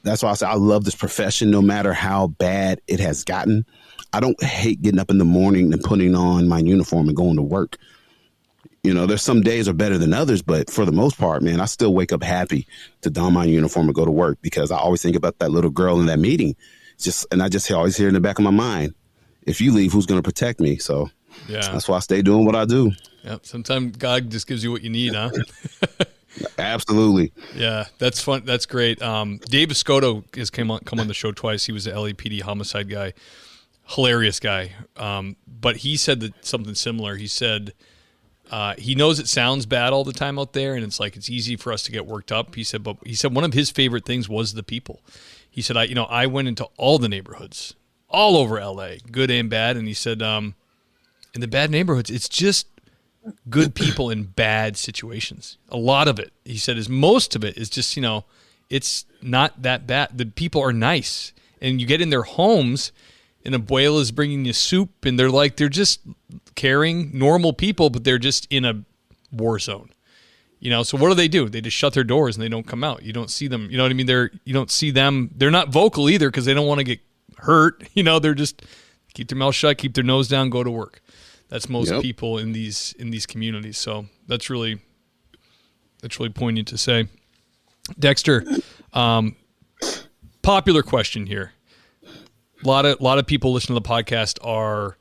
That's why I say I love this profession, no matter how bad it has gotten. I don't hate getting up in the morning and putting on my uniform and going to work. There's some days are better than others, but for the most part, man, I still wake up happy to don my uniform and go to work, because I always think about that little girl in that meeting. And I just always hear in the back of my mind, if you leave, who's going to protect me? So that's why I stay doing what I do. Yep. Sometimes God just gives you what you need, huh? Absolutely. Yeah, that's fun. That's great. Dave Escoto has come on the show twice. He was the LAPD homicide guy. Hilarious guy. But he said something similar. He said he knows it sounds bad all the time out there, and it's like it's easy for us to get worked up. He said one of his favorite things was the people. He said, I went into all the neighborhoods, all over LA, good and bad. And he said, in the bad neighborhoods, it's just good people in bad situations. A lot of it, he said, most of it is just, it's not that bad. The people are nice. And you get in their homes, and abuela's bringing you soup, and they're just caring, normal people, but they're just in a war zone. So what do? They just shut their doors and they don't come out. You don't see them. You know what I mean? You don't see them. They're not vocal either, because they don't want to get hurt. They're just keep their mouth shut, keep their nose down, go to work. That's most people in these communities. So that's really poignant to say. Dexter, popular question here. A lot of people listening to the podcast are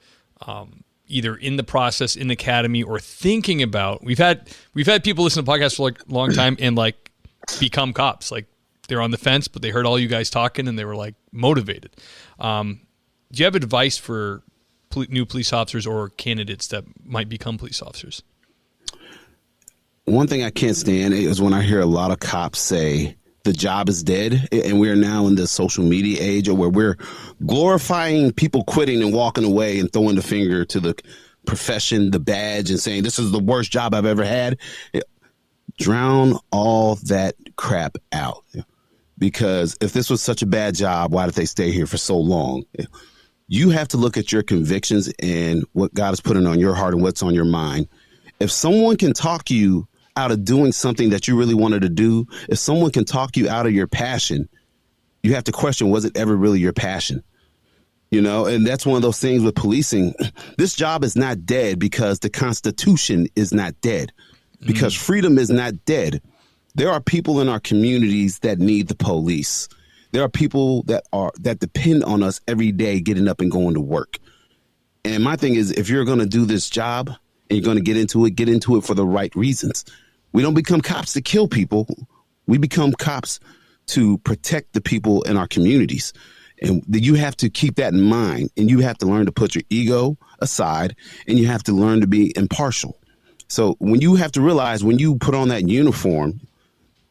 either in the process, in the academy, or thinking about. We've had people listen to podcasts for like a long time and like become cops. Like they're on the fence, but they heard all you guys talking and they were like motivated. Do you have advice for new police officers or candidates that might become police officers? One thing I can't stand is when I hear a lot of cops say the job is dead, and we're now in the social media age where we're glorifying people quitting and walking away and throwing the finger to the profession, the badge, and saying this is the worst job I've ever had. Drown all that crap out. because if this was such a bad job, why did they stay here for so long? You have to look at your convictions and what God is putting on your heart and what's on your mind. If someone can talk you out of doing something that you really wanted to do, if someone can talk you out of your passion, you have to question, was it ever really your passion? You know, and that's one of those things with policing. This job is not dead because the Constitution is not dead, because freedom is not dead. There are people in our communities that need the police. There are people that depend on us every day getting up and going to work. And my thing is, if you're going to do this job and you're going to get into it for the right reasons. We don't become cops to kill people. We become cops to protect the people in our communities. And you have to keep that in mind, and you have to learn to put your ego aside, and you have to learn to be impartial. So when you have to realize, when you put on that uniform,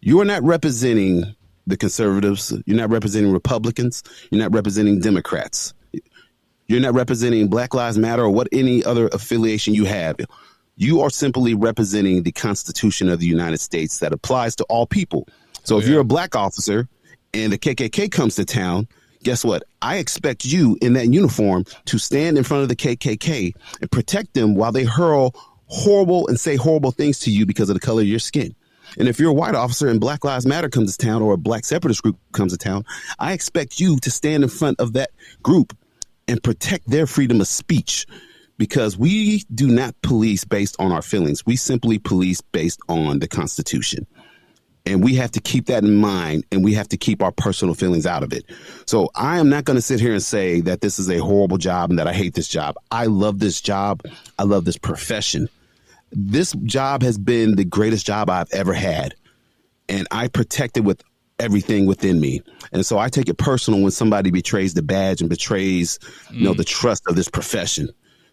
you are not representing the conservatives. You're not representing Republicans. You're not representing Democrats. You're not representing Black Lives Matter or what any other affiliation you have. You are simply representing the Constitution of the United States that applies to all people. So if you're a black officer and the KKK comes to town, guess what? I expect you in that uniform to stand in front of the KKK and protect them while they hurl horrible and say horrible things to you because of the color of your skin. And if you're a white officer and Black Lives Matter comes to town, or a black separatist group comes to town, I expect you to stand in front of that group and protect their freedom of speech, because we do not police based on our feelings. We simply police based on the Constitution. And we have to keep that in mind, and we have to keep our personal feelings out of it. So I am not going to sit here and say that this is a horrible job and that I hate this job. I love this job. I love this profession. This job has been the greatest job I've ever had, and I protect it with everything within me. And so I take it personal when somebody betrays the badge and betrays, the trust of this profession,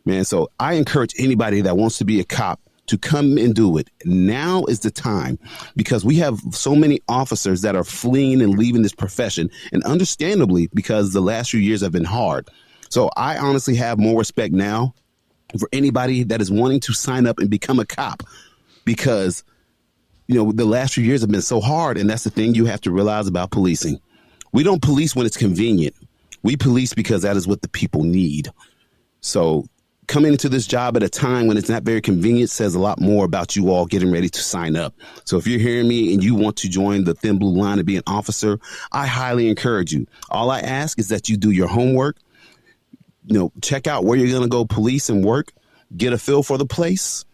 man. So I encourage anybody that wants to be a cop to come and do it. Now is the time, because we have so many officers that are fleeing and leaving this profession, and understandably, because the last few years have been hard. So I honestly have more respect now for anybody that is wanting to sign up and become a cop, because, the last few years have been so hard. And that's the thing you have to realize about policing. We don't police when it's convenient. We police because that is what the people need. So coming into this job at a time when it's not very convenient says a lot more about you all getting ready to sign up. So if you're hearing me and you want to join the thin blue line and be an officer, I highly encourage you. All I ask is that you do your homework, check out where you're going to go police and work, get a feel for the place,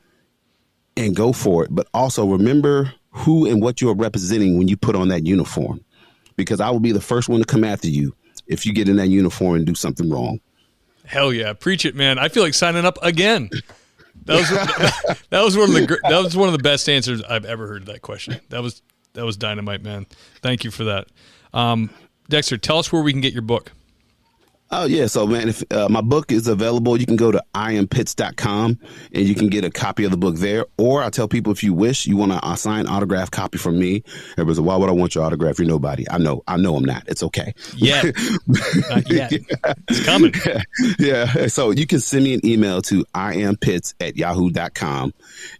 and go for it. But also remember who and what you are representing when you put on that uniform, because I will be the first one to come after you if you get in that uniform and do something wrong. Hell yeah. Preach it, man. I feel like signing up again. That was one of the best answers I've ever heard to that question. That was dynamite, man. Thank you for that. Dexter, tell us where we can get your book. Oh, yeah. So, man, if my book is available, you can go to iampitts.com and you can get a copy of the book there. Or I tell people, if you wish, you want a signed autograph copy from me. Everybody's like, why would I want your autograph? You're nobody. I know I'm not. It's okay. Yeah. Not yet. It's coming. Yeah. So you can send me an email to iampitts@yahoo.com,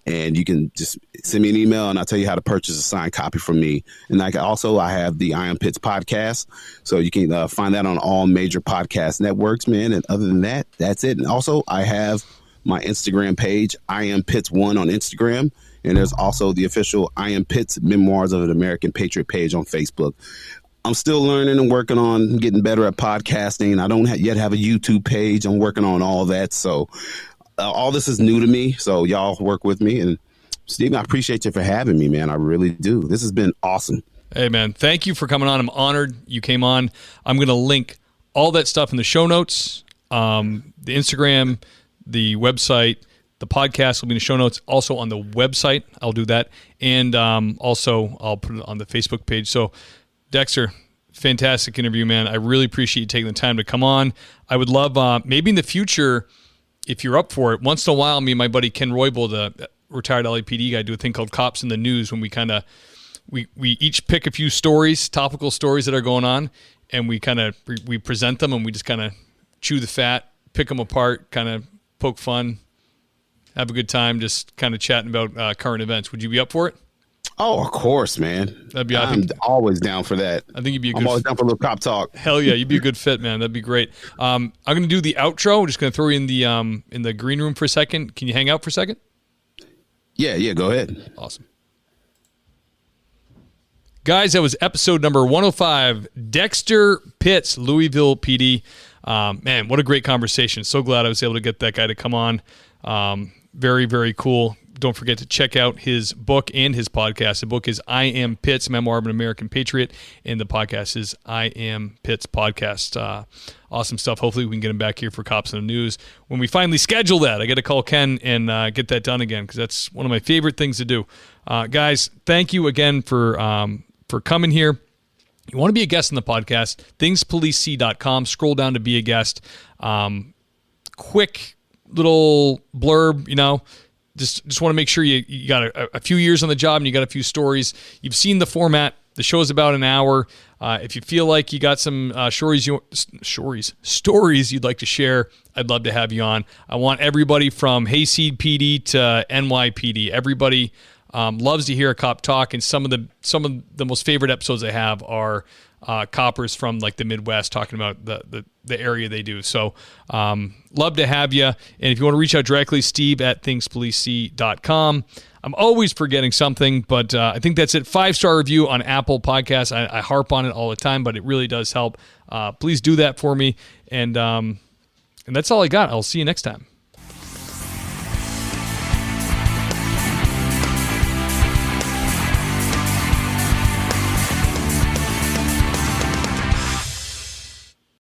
and you can just send me an email and I'll tell you how to purchase a signed copy from me. And I have the I Am Pitts podcast. So you can find that on all major podcast networks, man. And other than that, that's it. And also I have my Instagram page, I Am Pitts 1 on Instagram. And there's also the official I Am Pitts Memoirs of an American Patriot page on Facebook. I'm still learning and working on getting better at podcasting. I don't yet have a YouTube page. I'm working on all that. So all this is new to me. So y'all work with me. And Steve, I appreciate you for having me, man. I really do. This has been awesome. Hey, man, thank you for coming on. I'm honored you came on. I'm going to link all that stuff in the show notes, the Instagram, the website, the podcast will be in the show notes. Also on the website, I'll do that. And also I'll put it on the Facebook page. So Dexter, fantastic interview, man. I really appreciate you taking the time to come on. I would love, maybe in the future, if you're up for it, once in a while, me and my buddy Ken Roybal, the retired LAPD guy, do a thing called Cops in the News, when we kind of, we each pick a few stories, topical stories that are going on, and we kind of we present them, and we just kind of chew the fat, pick them apart, kind of poke fun, have a good time, just kind of chatting about current events. Would you be up for it? Oh, of course, man. That'd be. I'm always down for that. I think you'd be. I'm always down for a little cop talk. Hell yeah, you'd be a good fit, man. That'd be great. I'm gonna do the outro. I'm just gonna throw you in the green room for a second. Can you hang out for a second? Yeah. Go ahead. Awesome. Guys, that was episode number 105. Dexter Pitts, Louisville PD. Man, what a great conversation. So glad I was able to get that guy to come on. Very, very cool. Don't forget to check out his book and his podcast. The book is I Am Pitts, Memoir of an American Patriot, and the podcast is I Am Pitts Podcast. Awesome stuff. Hopefully we can get him back here for Cops in the News. When we finally schedule that, I got to call Ken and get that done again, because that's one of my favorite things to do. Guys, thank you again for coming here. You want to be a guest on the podcast, thingspolicec.com. Scroll down to be a guest. Quick little blurb, Just want to make sure you got a few years on the job and you got a few stories. You've seen the format. The show's about an hour. If you feel like you got some stories you'd like to share, I'd love to have you on. I want everybody from Hayseed PD to NYPD. Everybody loves to hear a cop talk, and some of the most favorite episodes I have are coppers from like the Midwest talking about the area they do. So love to have you. And if you want to reach out directly, Steve at thingspolicec.com. I'm always forgetting something, but I think that's it. 5-star review on Apple Podcasts. I harp on it all the time, but it really does help. Please do that for me. And that's all I got. I'll see you next time.